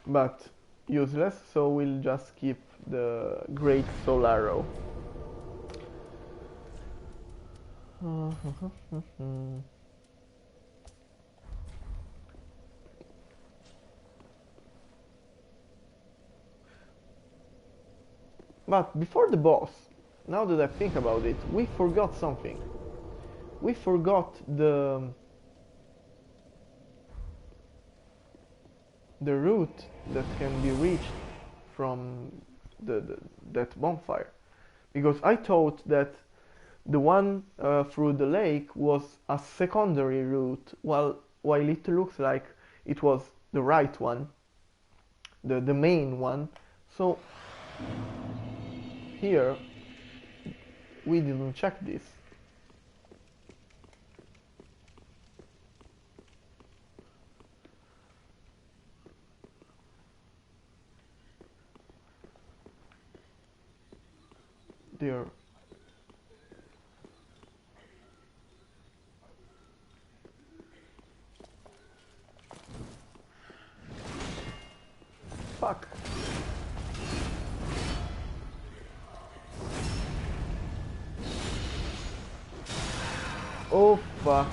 But useless, so we'll just keep the Great Soul Arrow. But before the boss, now that I think about it, we forgot something. We forgot the route that can be reached from that bonfire. Because I thought that the one through the lake was a secondary route, while it looks like it was the right one, the main one. So here we didn't check this. There. Fuck. Oh fuck.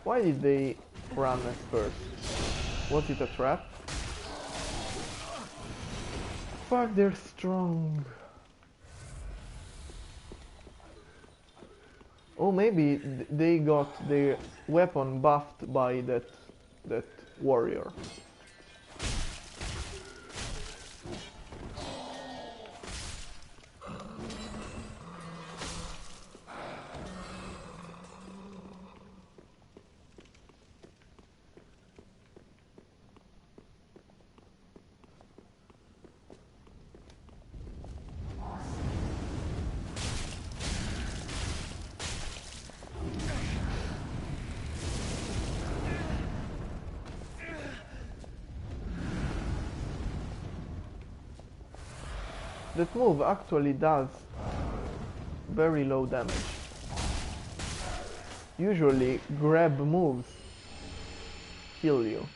Why did they run at first? Was it a trap? Fuck, they're strong. Oh, maybe they got their weapon buffed by that warrior. That move actually does very low damage. Usually grab moves kill you.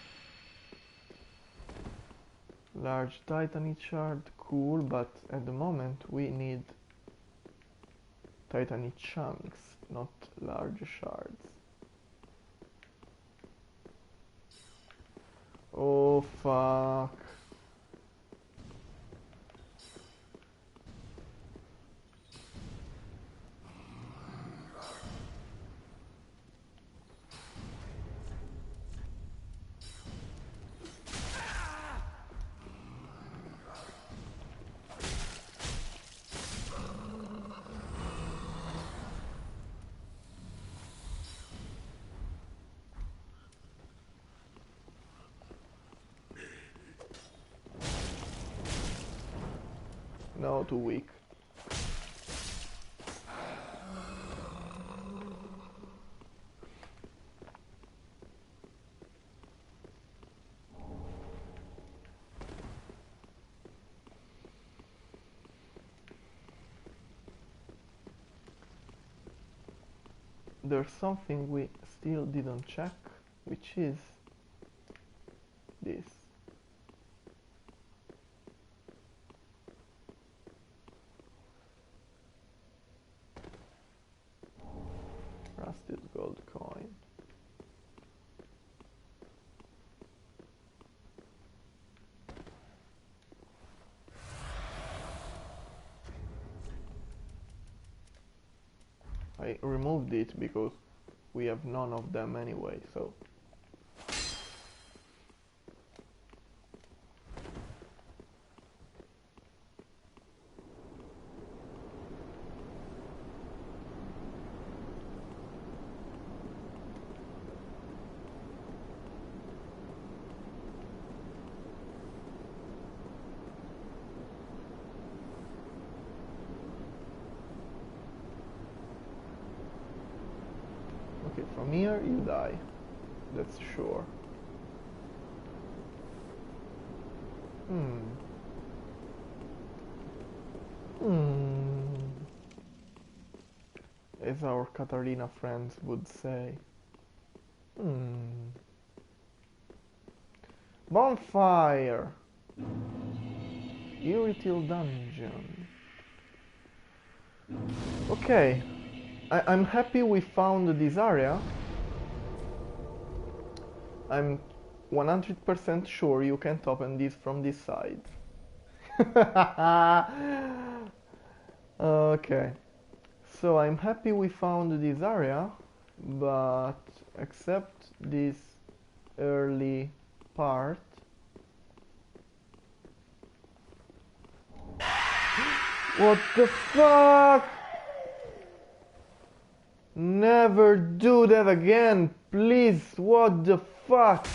Large titanite shard, cool, but at the moment we need titanite chunks, not large shards. Oh fuck. No, too weak. There's something we still didn't check, which is this. Rusted gold coin. I removed it because we have none of them anyway, so okay, from here you die. That's sure. as our Katarina friends would say. Bonfire! Irritil dungeon. Okay, I'm happy we found this area. I'm 100% sure you can't open this from this side. Okay, so I'm happy we found this area, but except this early part. What the fuck? Never do that again, please. What the fuck?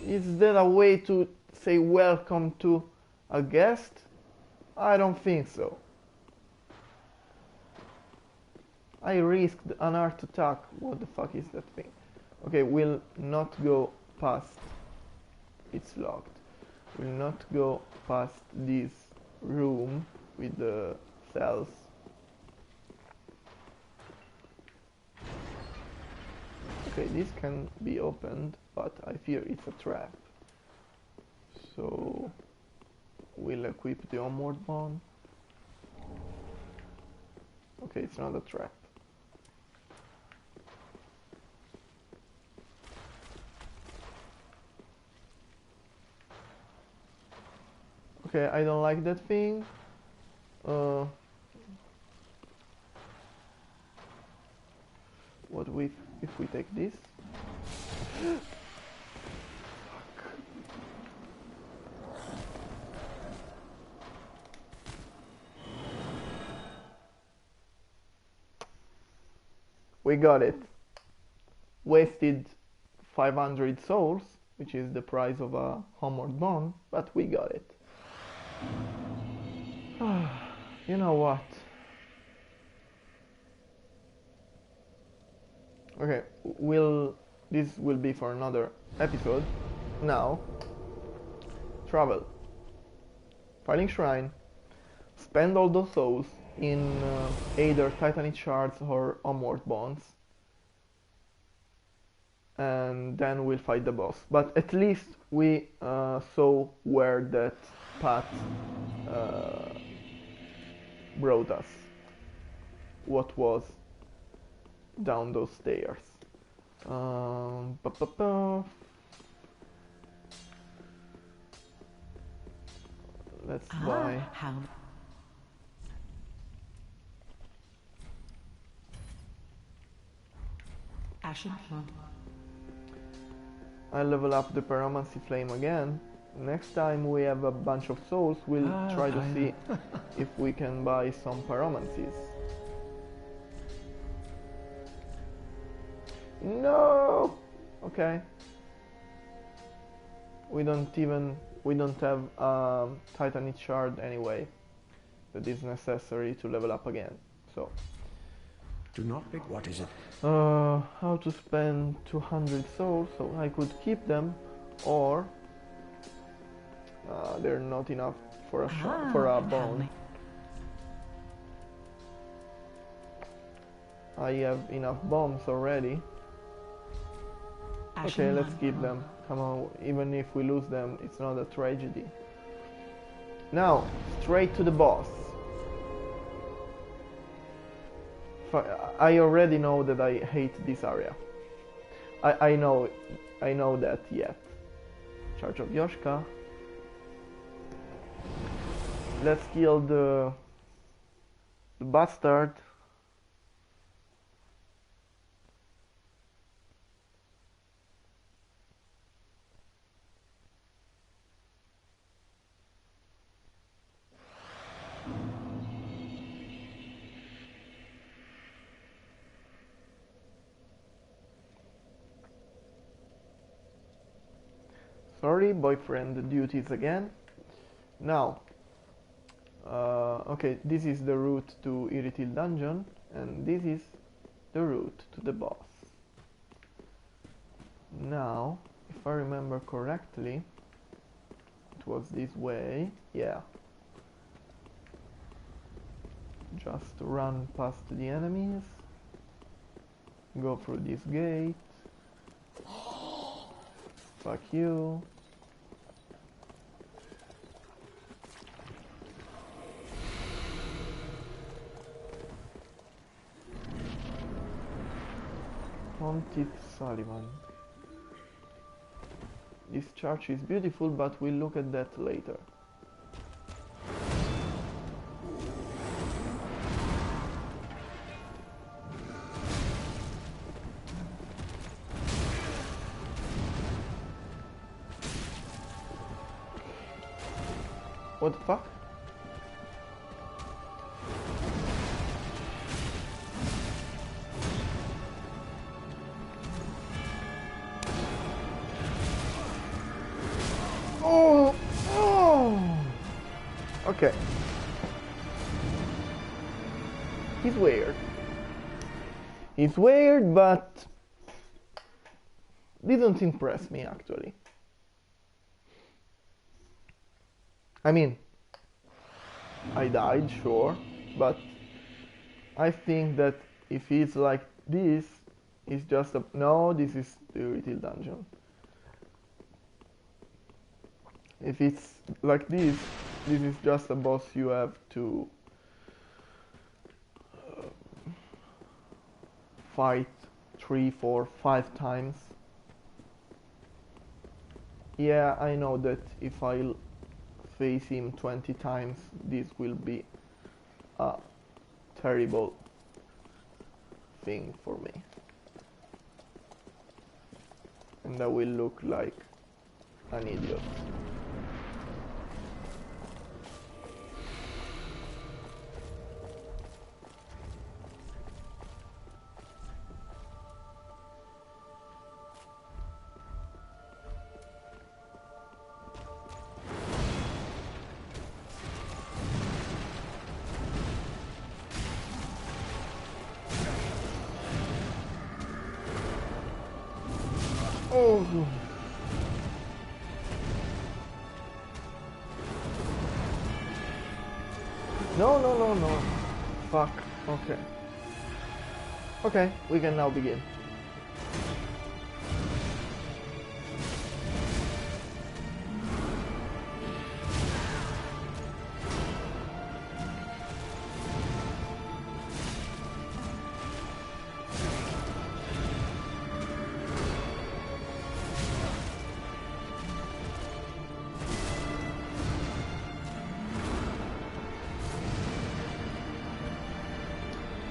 Is that a way to say welcome to a guest? I don't think so. I risked an art attack. What the fuck is that thing? Okay, we'll not go past. It's locked. We'll not go past this room with the cells. Okay, this can be opened, but I fear it's a trap. So we'll equip the onward bond. Okay, it's not a trap. Okay, I don't like that thing. What if we take this? We got it. Wasted 500 souls, which is the price of a homeward bond, but we got it. You know what? Okay, this will be for another episode. Now, travel. Filing Shrine. Spend all those souls in either Titanite shards or onward bonds. And then we'll fight the boss. But at least we saw where that path brought us. What was down those stairs. Let's buy. How? Ashen. I level up the Pyromancy Flame again. Next time we have a bunch of souls, we'll try to see if we can buy some Pyromancies. No! Okay. We don't have Titanite shard anyway that is necessary to level up again. So Do not pick. What is it? how to spend 200 souls, so I could keep them, or they're not enough for a bone. I have enough bombs already. Okay, let's keep them. Come on, even if we lose them, it's not a tragedy. Now, straight to the boss. I already know that I hate this area. I know that yet. Charge of Yoshka. Let's kill the bastard. Sorry, boyfriend duties again. Now, okay, this is the route to Irritil Dungeon, and this is the route to the boss. Now, if I remember correctly, it was this way, yeah. just run past the enemies, go through this gate. Fuck you. Haunted Sullivan. This church is beautiful, but we'll look at that later. What the fuck? Oh! Oh! Okay. He's weird. He's weird, but didn't impress me actually. I mean, I died, sure, but I think that if he's like this, it's just a... No, this is the retail dungeon. If it's like this is just a boss you have to fight 3, 4, 5 times. Yeah, I know that if I face him 20 times, this will be a terrible thing for me. And I will look like an idiot. Oh. No. Fuck. Okay. Okay, we can now begin.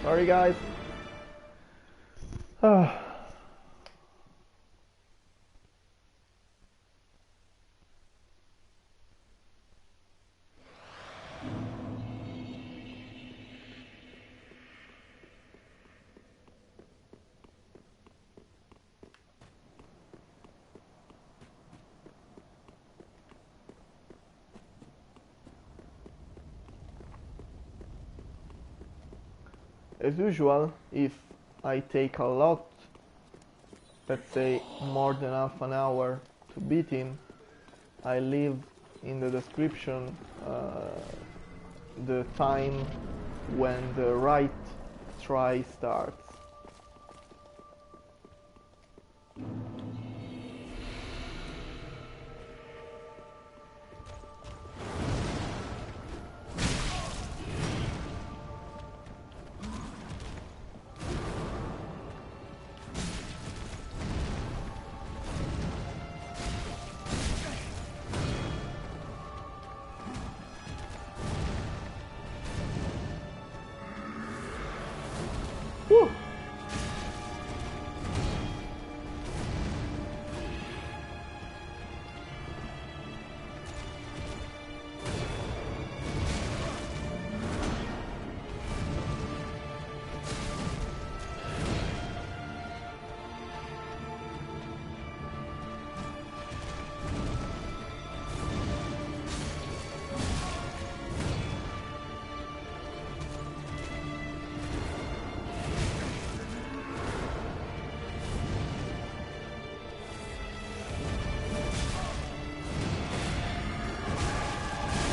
Sorry guys. As usual, if I take a lot, let's say more than half an hour to beat him, I leave in the description the time when the right try starts. Whew.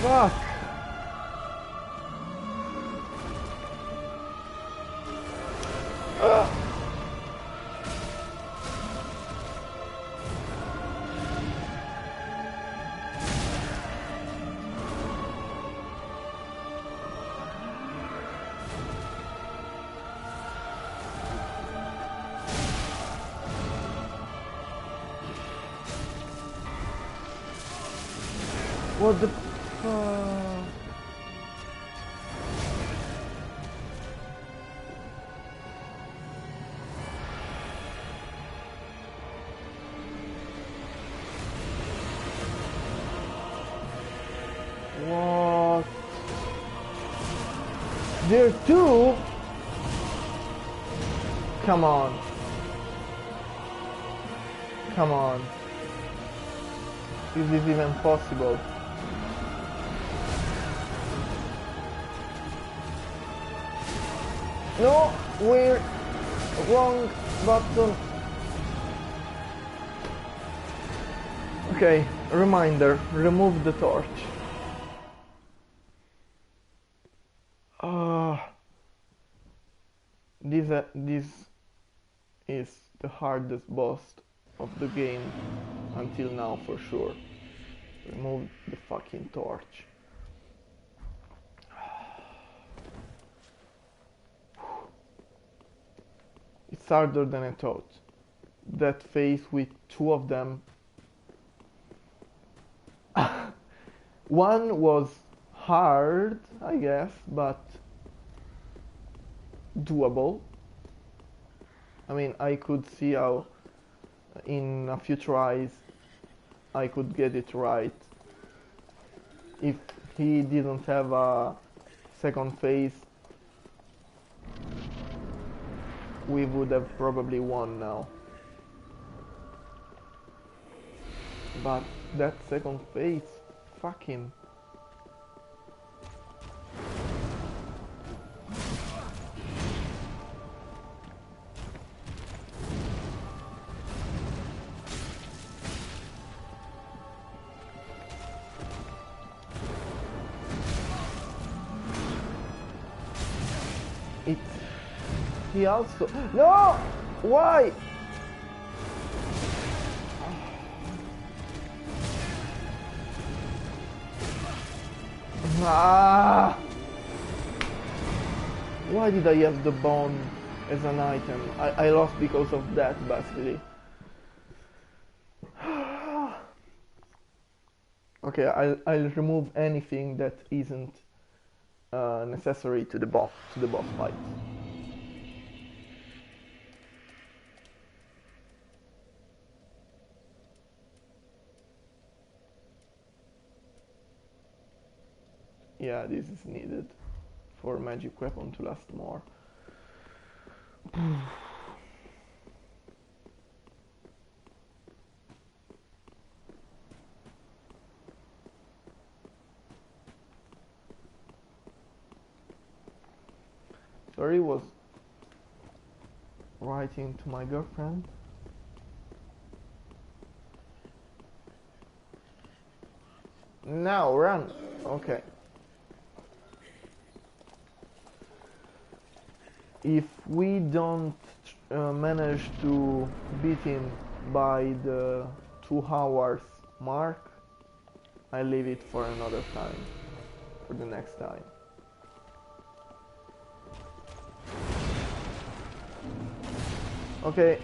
Fuck. What the fuck? What? There too? Come on. Come on. Is this even possible? No, we're wrong button. Okay, reminder, remove the torch. This is the hardest boss of the game until now for sure. Remove the fucking torch. It's harder than I thought. That phase with two of them. One was hard, I guess, but doable. I mean, I could see how in a few tries I could get it right. If he didn't have a second phase, we would have probably won now. But that second phase, fuck him. He also... No! Why? Ah! Why did I have the bone as an item? I lost because of that, basically. Okay, I'll remove anything that isn't necessary to the boss fight. Yeah, this is needed for magic weapon to last more. Sorry, was writing to my girlfriend. Now run. Okay. If we don't manage to beat him by the 2 hours mark, I leave it for another time, for the next time. Okay,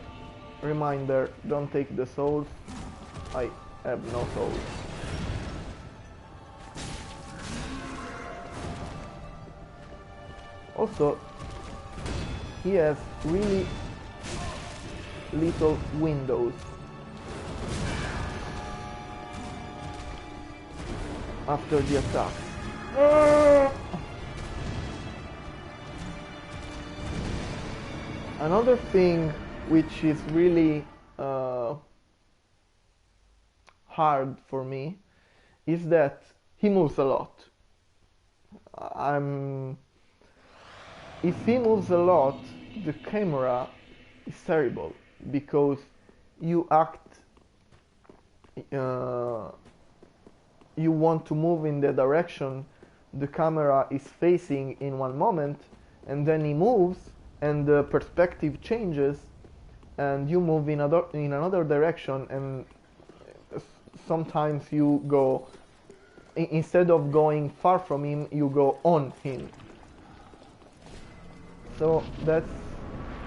reminder, don't take the souls. I have no souls. Also, he has really little windows after the attack. Another thing which is really hard for me is that he moves a lot. If he moves a lot, the camera is terrible because you you want to move in the direction the camera is facing in one moment, and then he moves and the perspective changes and you move in another direction, and sometimes you go, instead of going far from him, you go on him. So that's,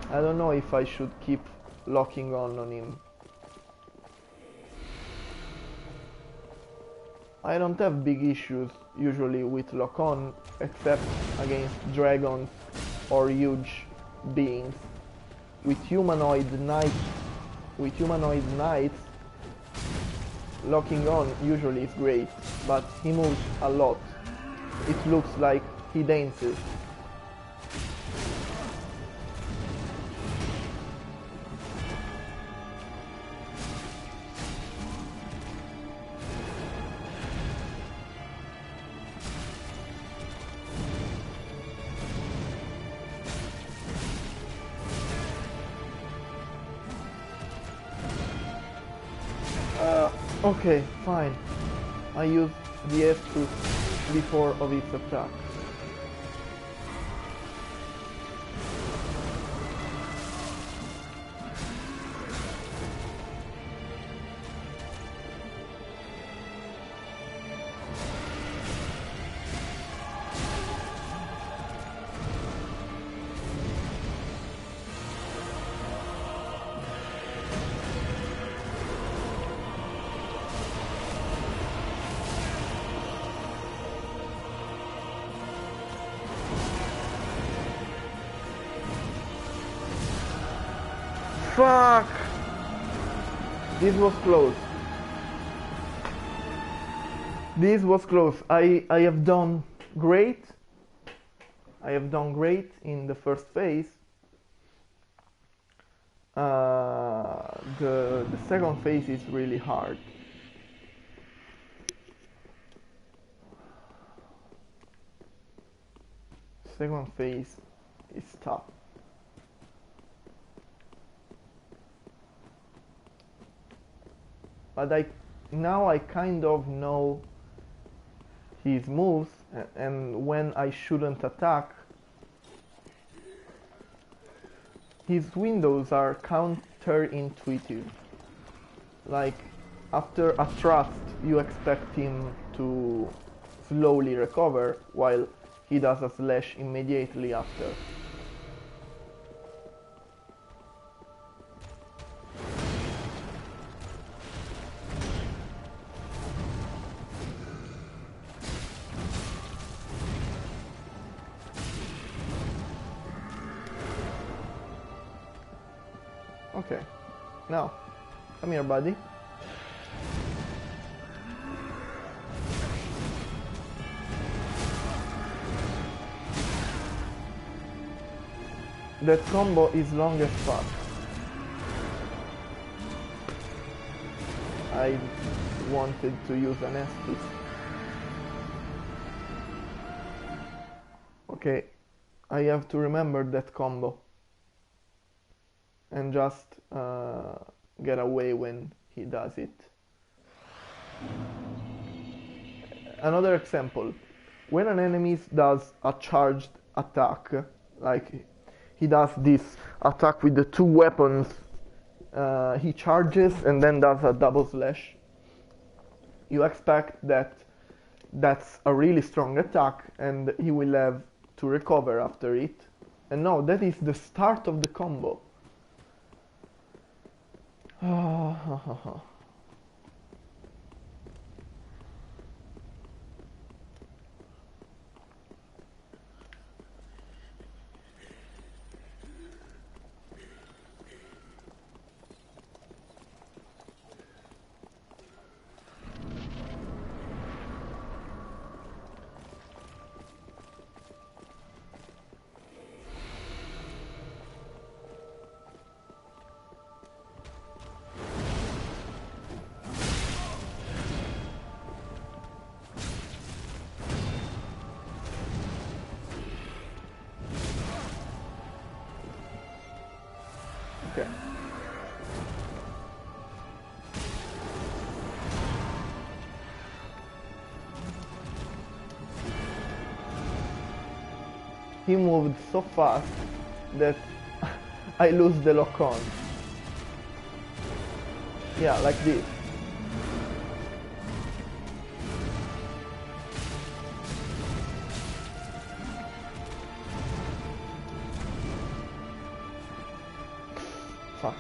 I don't know if I should keep locking on him. I don't have big issues usually with lock-on, except against dragons or huge beings. With humanoid knights, locking on usually is great, but he moves a lot. It looks like he dances. Okay, fine. I use the Estus before of its attack. Fuck! This was close. This was close. I have done great. I have done great in the first phase. The second phase is really hard. Second phase is tough. But now I kind of know his moves and when I shouldn't attack. His windows are counterintuitive. Like, after a thrust, you expect him to slowly recover, while he does a slash immediately after. Okay, now, come here, buddy. That combo is long as fuck. I wanted to use an Estus. Okay, I have to remember that combo. And just get away when he does it. Another example, when an enemy does a charged attack, like he does this attack with the two weapons, he charges and then does a double slash. You expect that that's a really strong attack and he will have to recover after it. And no, that is the start of the combo. Okay. He moved so fast that I lose the lock on. Yeah, like this. Fuck.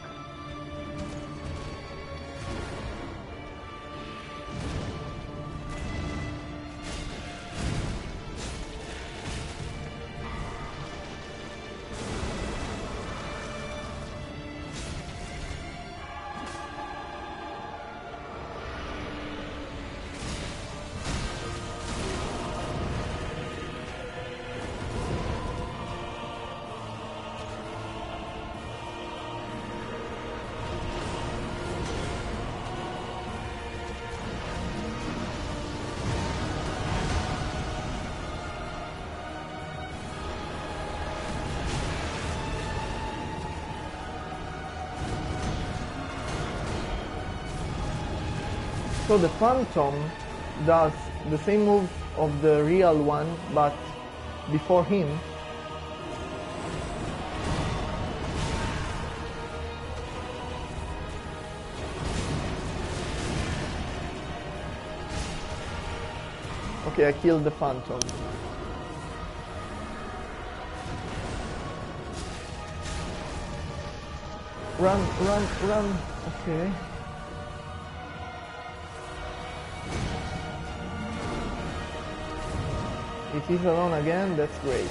So the Phantom does the same move of the real one, but before him. Okay, I killed the Phantom. Run, run, run. Okay. If he's alone again, that's great.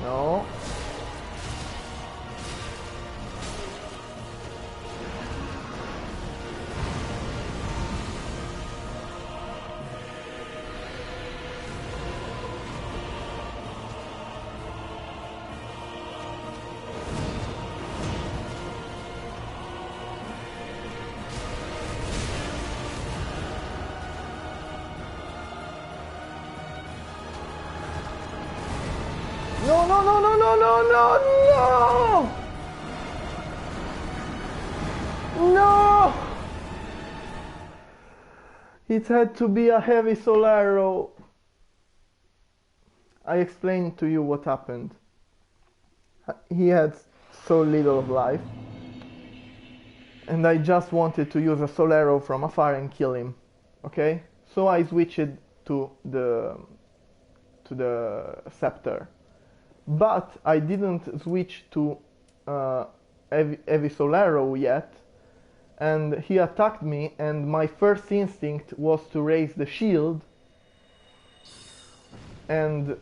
No. No, no, no, no, no, no, no, no! No! It had to be a heavy soul arrow. I explained to you what happened. He had so little of life. And I just wanted to use a soul arrow from afar and kill him. Okay? So I switched to the scepter. But I didn't switch to heavy soul arrow yet, and he attacked me, and my first instinct was to raise the shield, and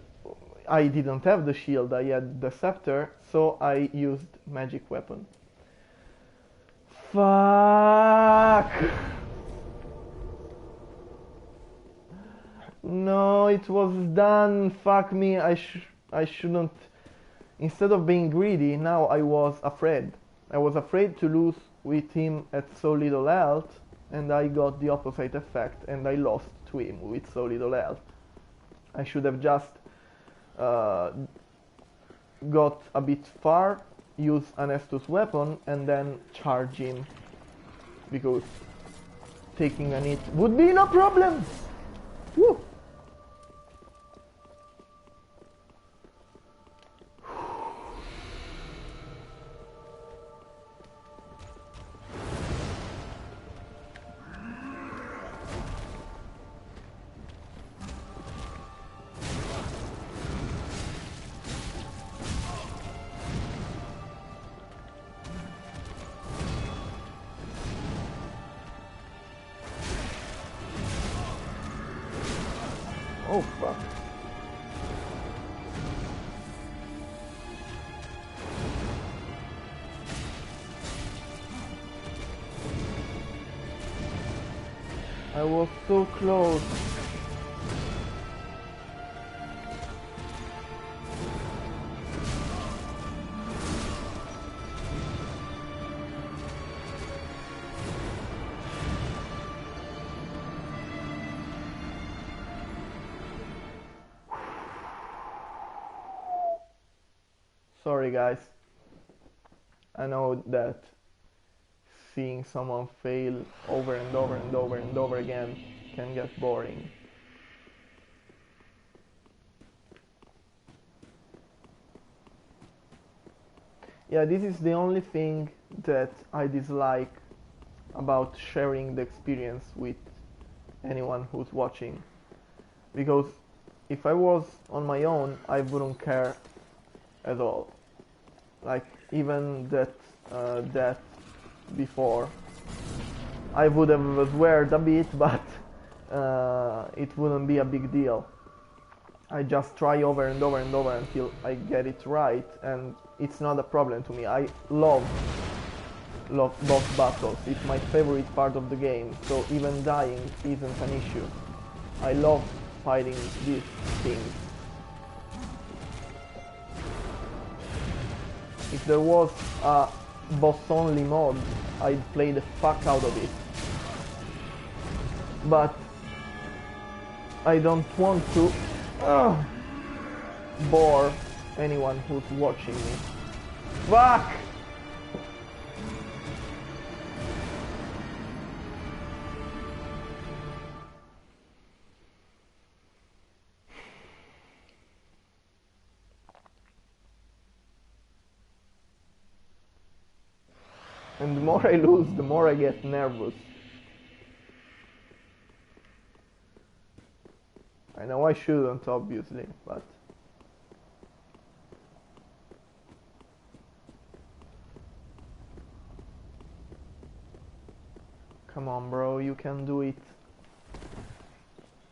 I didn't have the shield, I had the scepter, so I used magic weapon. Fuck! No, it was done. Fuck me. I shouldn't. Instead of being greedy, now I was afraid. I was afraid to lose with him at so little health, and I got the opposite effect, and I lost to him with so little health. I should have just got a bit far, use an Estus weapon, and then charge him, because taking a hit would be no problem! Woo! Oh fuck. I was so close. Sorry guys, I know that seeing someone fail over and over and over and over again can get boring. Yeah, this is the only thing that I dislike about sharing the experience with anyone who's watching. Because if I was on my own, I wouldn't care at all. Like, even that before, I would have sweared a bit, but it wouldn't be a big deal. I just try over and over and over until I get it right, and it's not a problem to me. I love boss battles. It's my favorite part of the game, so even dying isn't an issue. I love fighting these things. If there was a boss-only mod, I'd play the fuck out of it. but I don't want to bore anyone who's watching me. Fuck! And the more I lose, the more I get nervous. I know I shouldn't, obviously, but... Come on, bro, you can do it.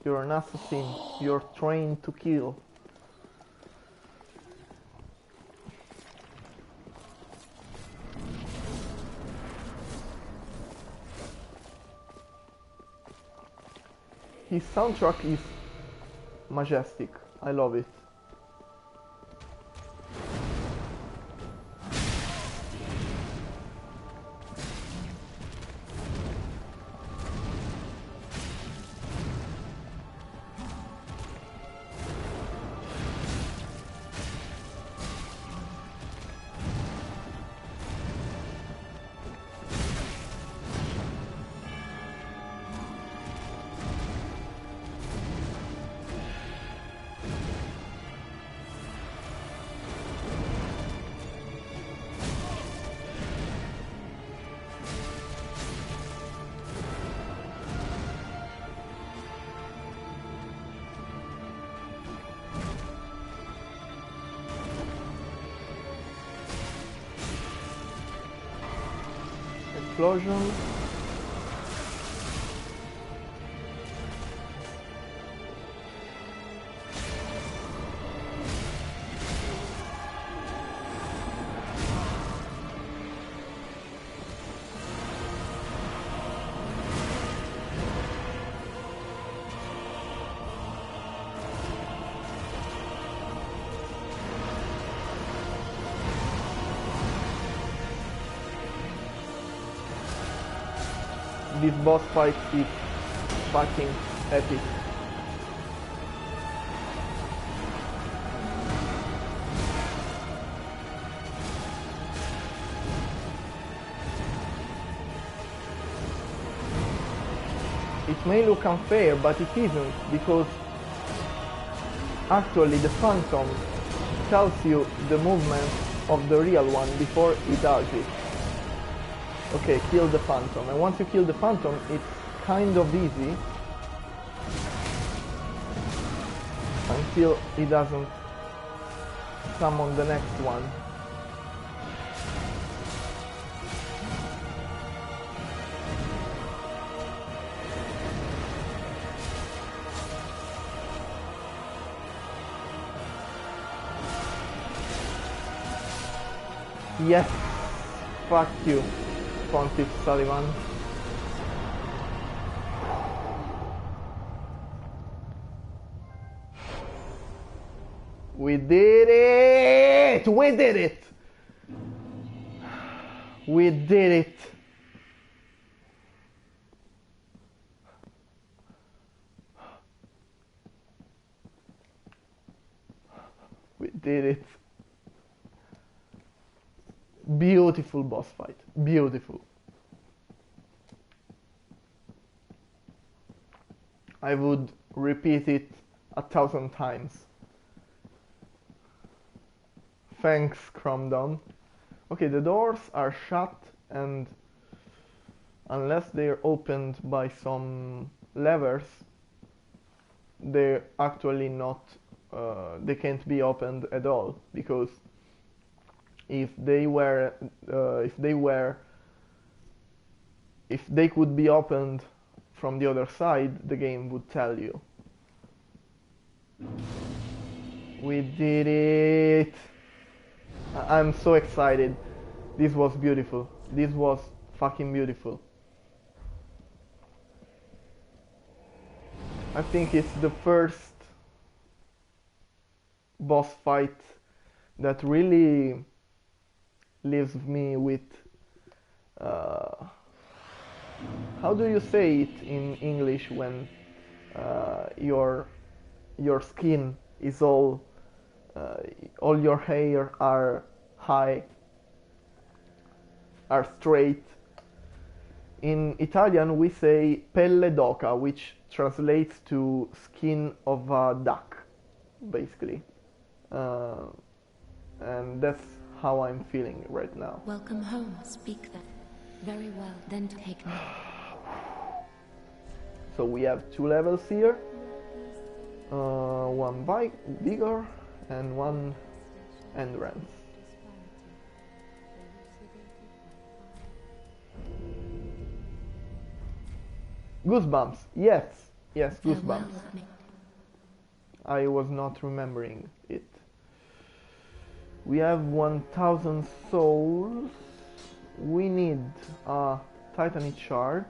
You're an assassin. You're trained to kill. His soundtrack is majestic. I love it. Explosion. This boss fight is fucking epic. It may look unfair, but it isn't, because actually the Phantom tells you the movement of the real one before he does it. Okay, kill the Phantom, and once you kill the Phantom, it's kind of easy until he doesn't summon the next one. Yes, fuck you, Pontiff Sullivan. We did it! We did it! We did it! We did it. Beautiful boss fight. Beautiful. I would repeat it 1,000 times. Thanks, Cromdon. Okay, the doors are shut, and unless they're opened by some levers, they're actually not, they can't be opened at all, because if they could be opened from the other side, the game would tell you. We did it! I'm so excited. This was beautiful. This was fucking beautiful. I think it's the first boss fight that really leaves me with How do you say it in English when your skin is all your hair are high, are straight? In Italian we say pelle d'oca, which translates to skin of a duck, basically. And that's how I'm feeling right now. Welcome home. Speak that. Very well. Then take note. So we have 2 levels here. One bigger and one entrance. Goosebumps. Yes, goosebumps. Farewell. I was not remembering it. We have 1000 souls. We need a Titanite shard.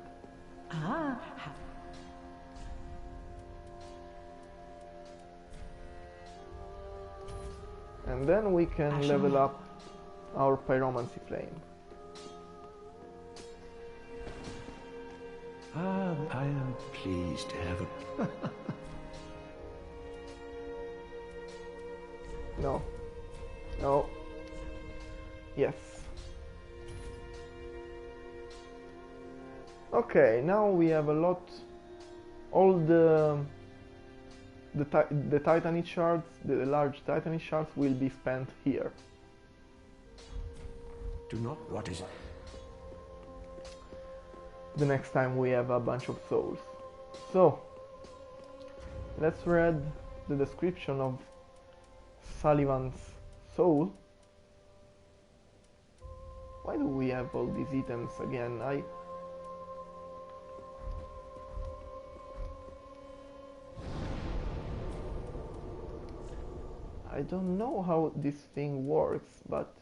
And then we can level up our pyromancy flame. I am pleased to have a... No. No. Yes. Okay, now we have a lot. All the Titanite shards, the large Titanite shards, will be spent here. Do not... What is it? The next time we have a bunch of souls. So, let's read the description of Sullivan's soul. Why do we have all these items again? I don't know how this thing works, but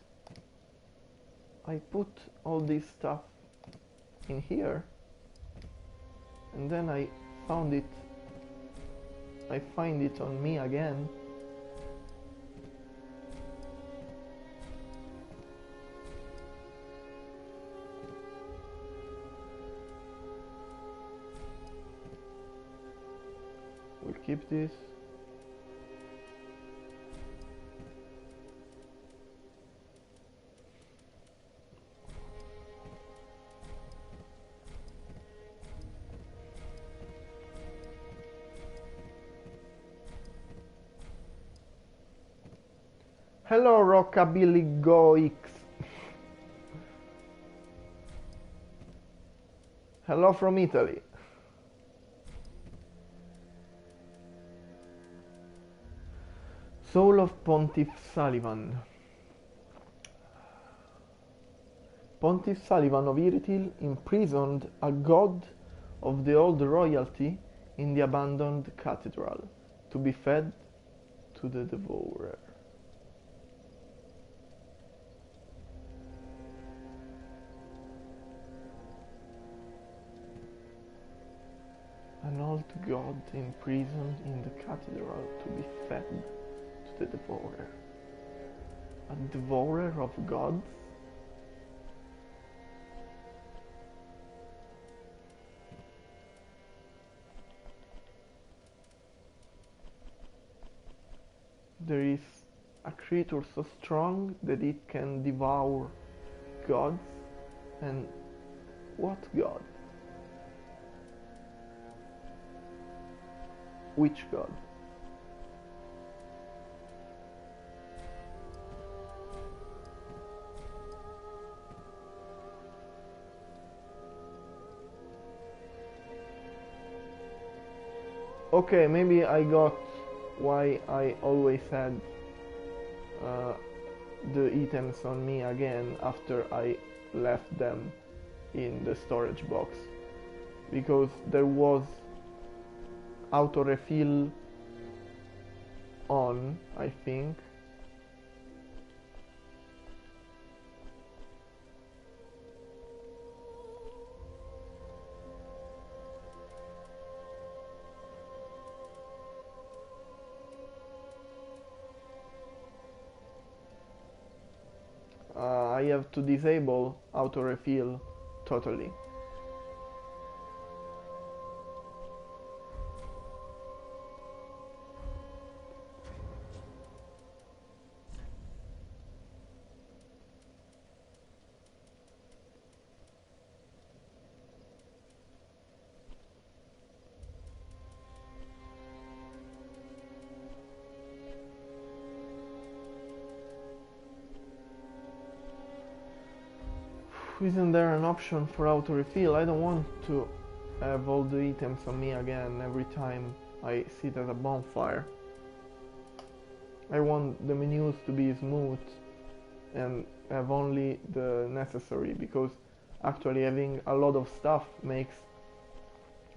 I put all this stuff in here and then I find it on me again. We'll keep this. Hello, Rockabilly Goix. Hello from Italy. Soul of Pontiff Sullivan. Pontiff Sullivan of Iritil imprisoned a god of the old royalty in the abandoned cathedral to be fed to the devourer. An old god imprisoned in the cathedral to be fed to the devourer. A devourer of gods? There is a creature so strong that it can devour gods? And what god? Which god? Okay, maybe I got why I always had the items on me again after I left them in the storage box, because there was auto refill on, I think. I have to disable auto refill totally. Isn't there an option for auto refill? I don't want to have all the items on me again every time I sit at a bonfire. I want the menus to be smooth and have only the necessary, because actually having a lot of stuff makes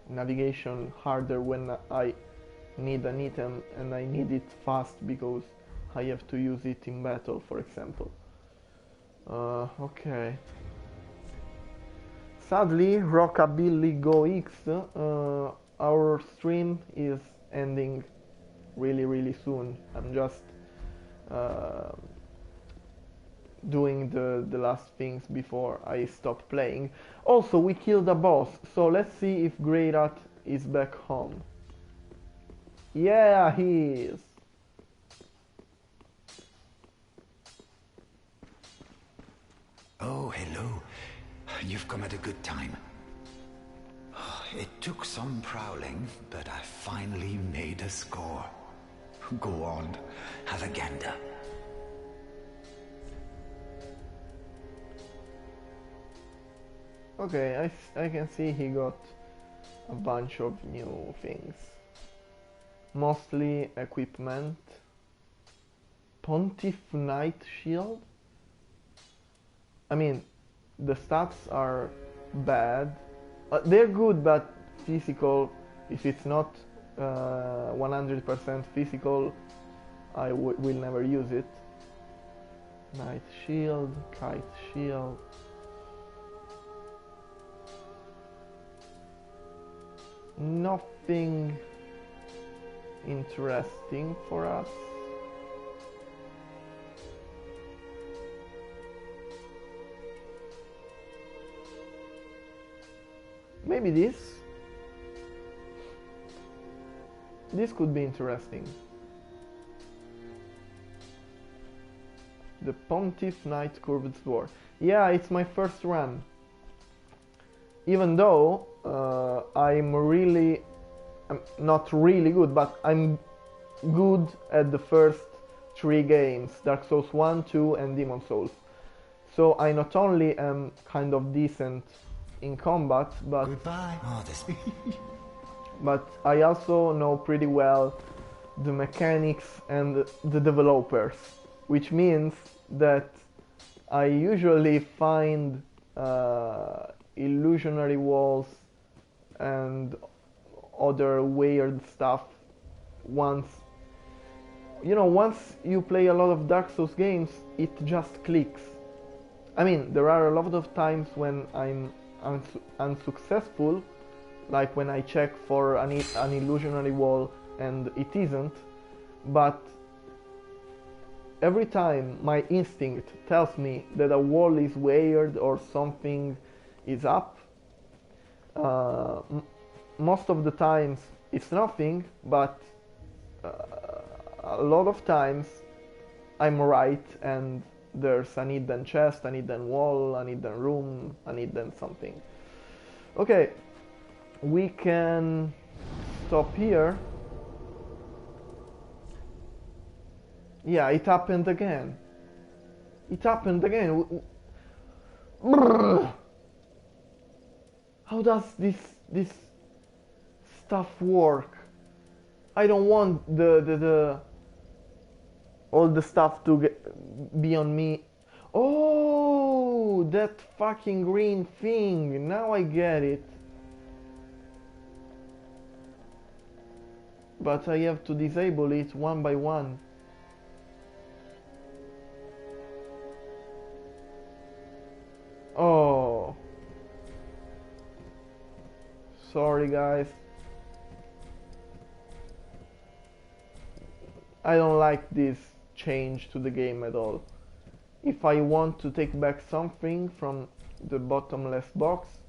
navigation harder when I need an item and I need it fast because I have to use it in battle, for example. Okay. Sadly, Rockabilly Go X, our stream is ending really soon. I'm just doing the last things before I stop playing. Also, we killed a boss, so let's see if Greyrat is back home. Yeah, he is. Oh, hello. You've come at a good time. It took some prowling, but I finally made a score. Go on, have a gander. Okay, I can see he got a bunch of new things. Mostly equipment. Pontiff Knight Shield? I mean, the stats are bad. They're good, but physical, if it's not 100% physical, I will never use it. Knight Shield, Kite Shield. Nothing interesting for us. Maybe this could be interesting. The Pontiff Knight Curved Sword. Yeah, it's my first run. Even though I'm not really good, but I'm good at the first 3 games, Dark Souls 1, 2 and Demon Souls. So I not only am kind of decent in combat, but Goodbye. Oh, but I also know pretty well the mechanics and the developers, which means that I usually find illusionary walls and other weird stuff once you play a lot of Dark Souls games, it just clicks. I mean, there are a lot of times when I'm unsuccessful, like when I check for an illusionary wall and it isn't, but every time my instinct tells me that a wall is weird or something is up, most of the times it's nothing, but a lot of times I'm right and there's an hidden chest, an hidden wall, an hidden room, an hidden something. Okay, we can stop here. Yeah, it happened again. It happened again. How does this stuff work? I don't want all the stuff to be on me. Oh, that fucking green thing. Now I get it. But I have to disable it one by one. Oh. Sorry, guys. I don't like this change to the game at all. If I want to take back something from the bottomless box,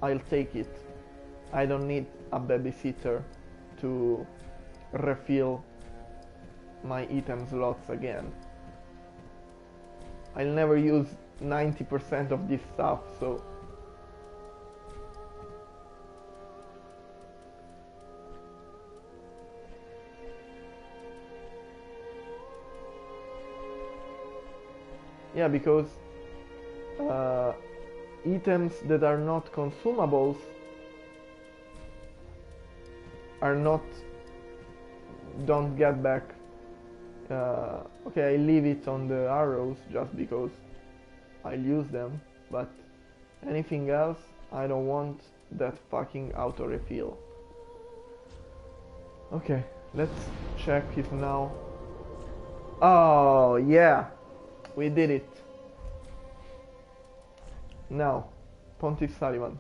I'll take it. I don't need a babysitter to refill my item slots again. I'll never use 90% of this stuff, so yeah, because items that are not consumables are not, don't get back. Okay, I leave it on the arrows just because I'll use them, but anything else, I don't want that fucking auto refill. Okay, let's check if now. Oh yeah, we did it. Now, Pontiff Sullivan.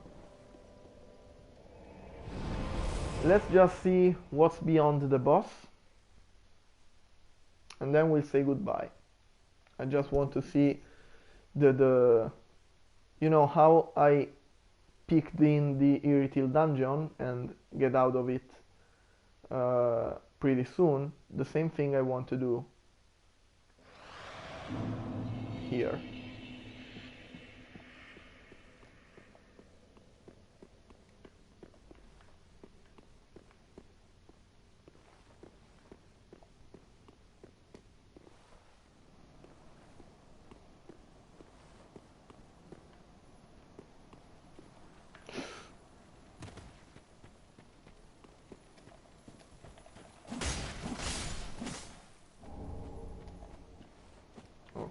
Let's just see what's beyond the boss, and then we'll say goodbye. I just want to see the you know how I picked in the Irritil dungeon and get out of it pretty soon. The same thing I want to do here.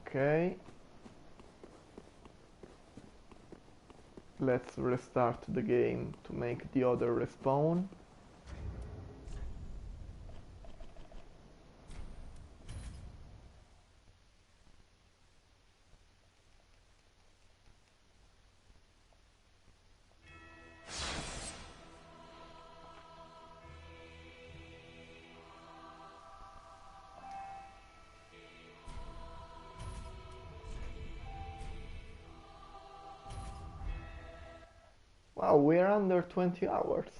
Okay. Let's restart the game to make the other respawn. Wow, we're under 20 hours.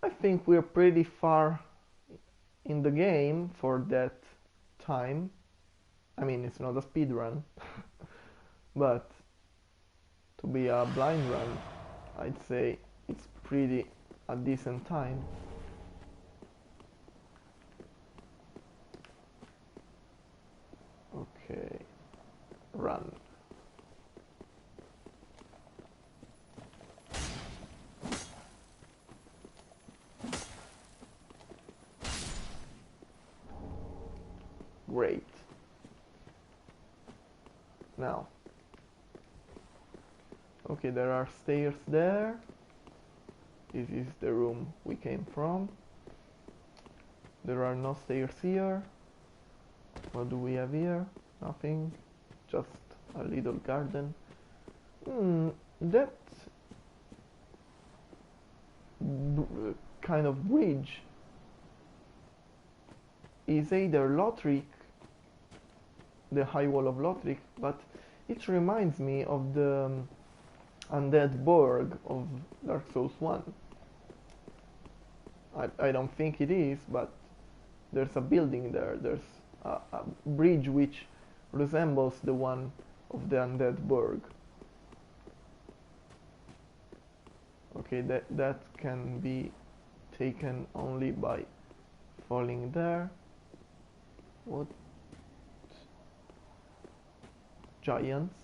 I think we're pretty far in the game for that time. I mean, it's not a speed run, but to be a blind run, I'd say it's pretty a decent time. Okay, run. Great. Now, okay, there are stairs there. This is the room we came from. There are no stairs here. What do we have here? Nothing. Just a little garden. That kind of bridge is either Lothric, the High Wall of Lothric, but it reminds me of the Undead Borg of Dark Souls 1. I don't think it is, but there's a building there. There's a bridge which resembles the one of the Undead Borg. Okay, that can be taken only by falling there. What? Giants?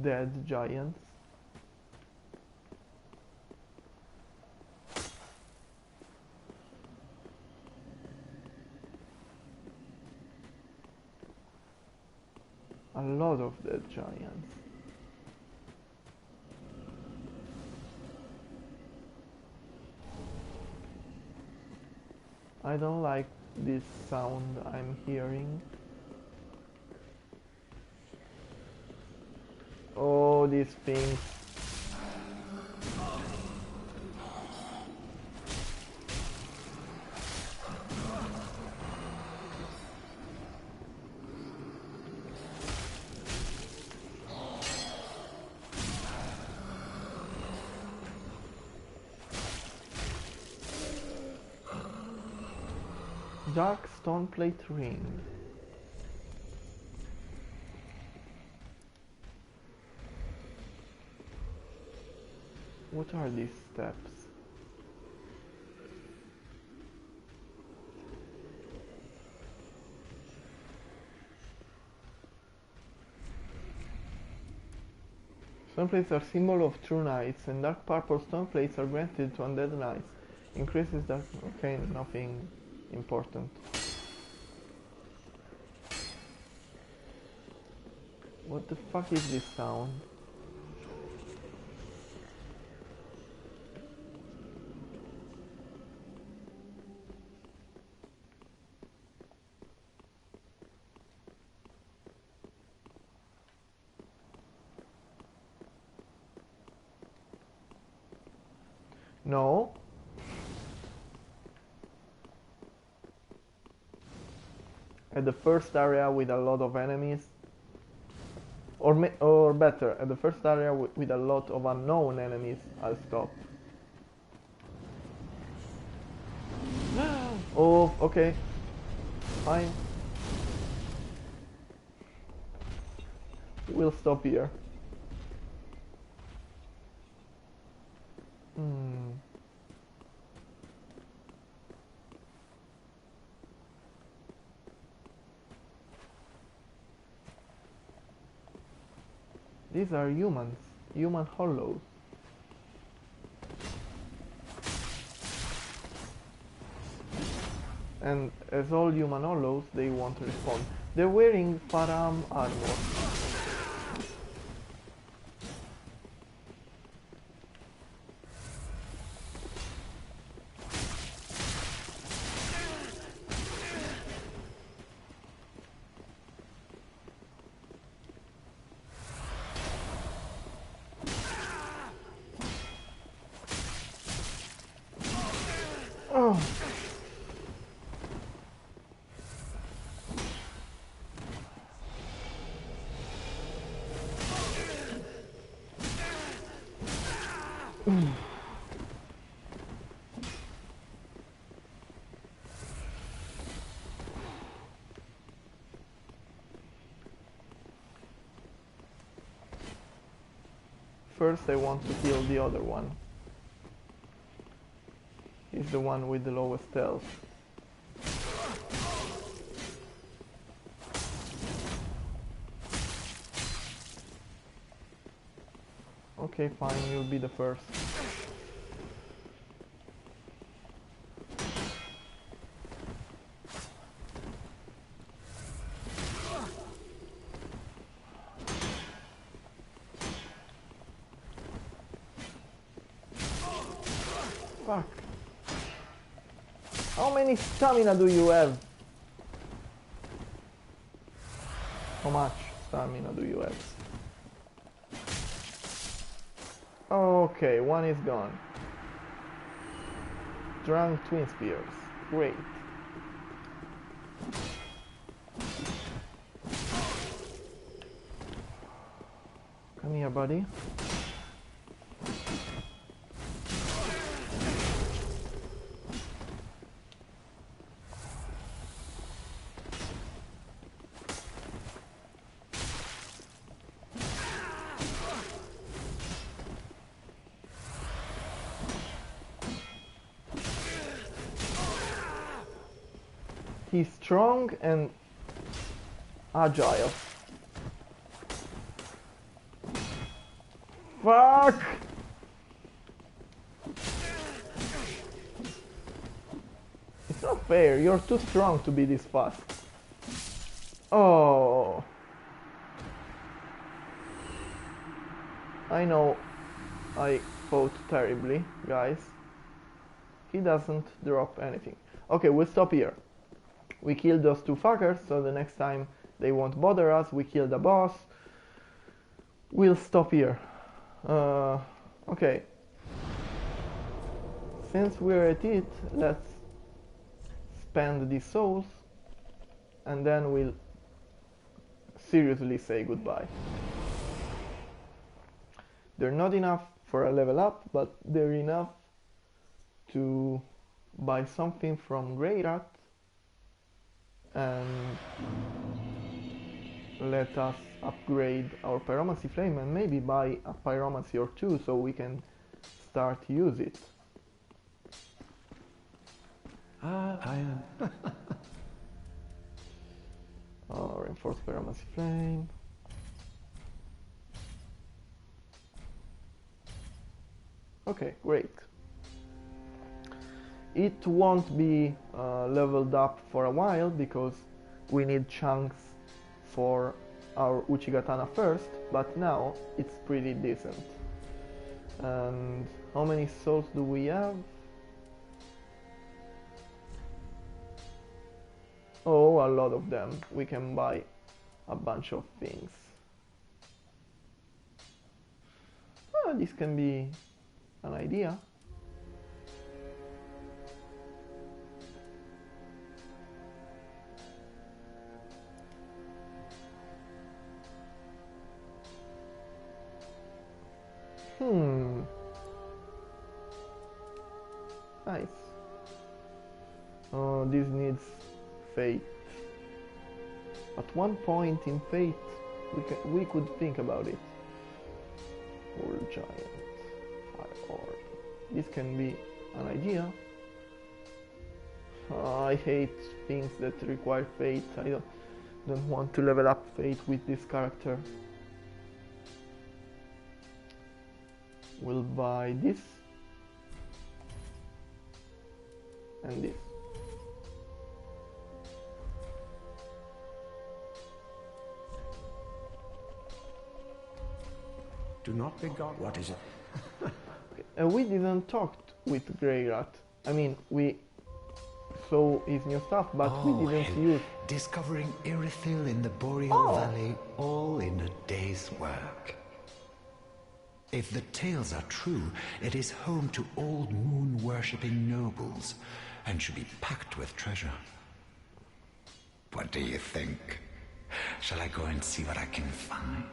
Dead giants? A lot of dead giants. I don't like this sound I'm hearing. Oh, these things. Dark stone plate ring. What are these steps? Stone plates are symbol of true knights, and dark purple stone plates are granted to undead knights. Increases dark... okay, nothing important. What the fuck is this sound? No. At the first area with a lot of enemies, or better, at the first area with a lot of unknown enemies, I'll stop. Oh, okay. Fine. We'll stop here. These are humans, human hollows. And as all human hollows, they won't respond. They're wearing firearm armor. Oh. First I want to kill the other one. He's the one with the lowest health. Okay, fine, you'll be the first. Fuck. How many stamina do you have? How much stamina do you have? Okay, one is gone. Drunk twin spears. Great. Come here, buddy. He's strong and agile. Fuck! It's not fair, you're too strong to be this fast. Oh. I know I fought terribly, guys. He doesn't drop anything. Okay, we'll stop here. We killed those two fuckers, so the next time they won't bother us. We killed the boss. We'll stop here. Okay. Since we're at it, let's spend these souls and then we'll seriously say goodbye. They're not enough for a level up, but they're enough to buy something from Grey Rat and let us upgrade our pyromancy flame and maybe buy a pyromancy or two so we can start to use it. Reinforced pyromancy flame. Okay, great. It won't be leveled up for a while because we need chunks for our Uchigatana first, but now it's pretty decent. And how many souls do we have? Oh, a lot of them. We can buy a bunch of things. This can be an idea. Nice. Oh, this needs fate. At one point in fate, we could think about it. World Giant, Fire Orb. This can be an idea. I hate things that require fate. I don't want to level up fate with this character. We'll buy this and this. Do not be gone. What is it? Okay. We didn't talk with Greyrat. I mean, we saw his new stuff, but we didn't use. Discovering Irithil in the Boreal Valley, all in a day's work. If the tales are true, it is home to old moon-worshipping nobles, and should be packed with treasure. What do you think? Shall I go and see what I can find?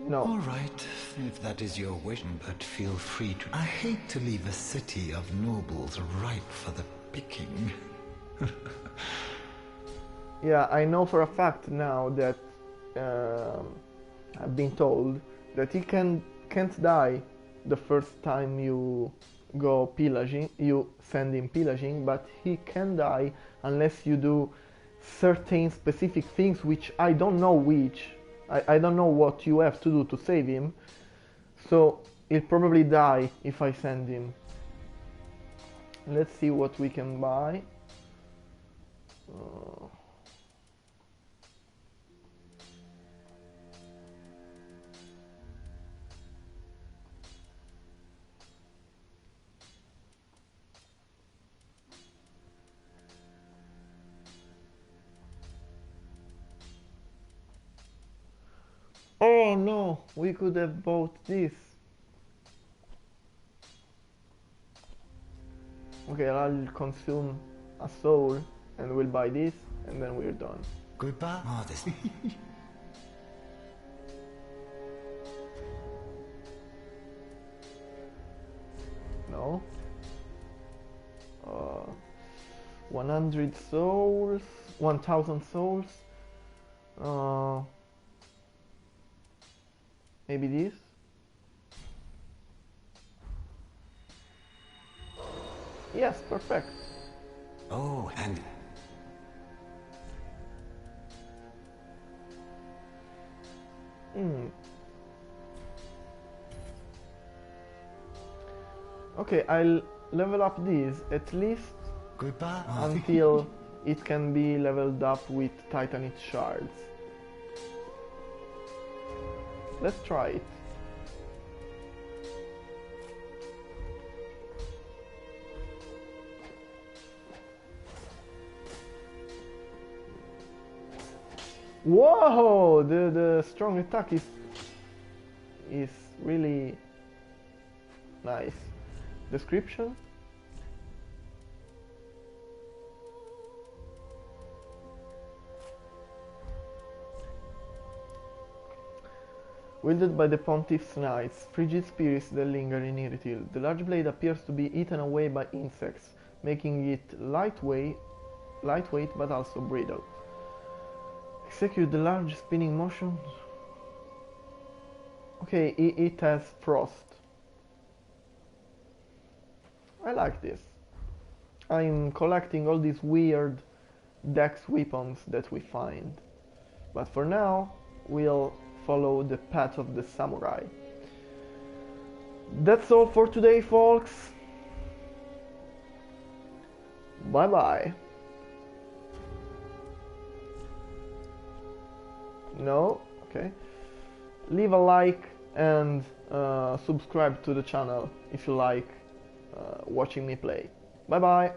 No. All right, if that is your wish, but feel free to. I hate to leave a city of nobles ripe for the picking. Yeah, I know for a fact now that I've been told that he can't die the first time you go pillaging, you send him pillaging, but he can die unless you do certain specific things, which I don't know which. I don't know what you have to do to save him, so he'll probably die if I send him. Let's see what we can buy. Oh no, we could have bought this. Okay, I'll consume a soul and we'll buy this and then we're done. Goodbye. Oh, this. No. 100 souls, 1000 souls. Maybe this? Yes, perfect. Oh, and Okay, I'll level up these at least goodbye. until it can be leveled up with Titanite shards. Let's try it. Whoa! The strong attack is really nice. Description? Wielded by the Pontiff's Knights, frigid spirits that linger in Irithil. The large blade appears to be eaten away by insects, making it lightweight but also brittle. Execute the large spinning motion. Okay, it has frost. I like this. I'm collecting all these weird dex weapons that we find. But for now, we'll follow the path of the samurai. That's all for today, folks. Bye bye. No? Okay. Leave a like and subscribe to the channel if you like watching me play. Bye bye.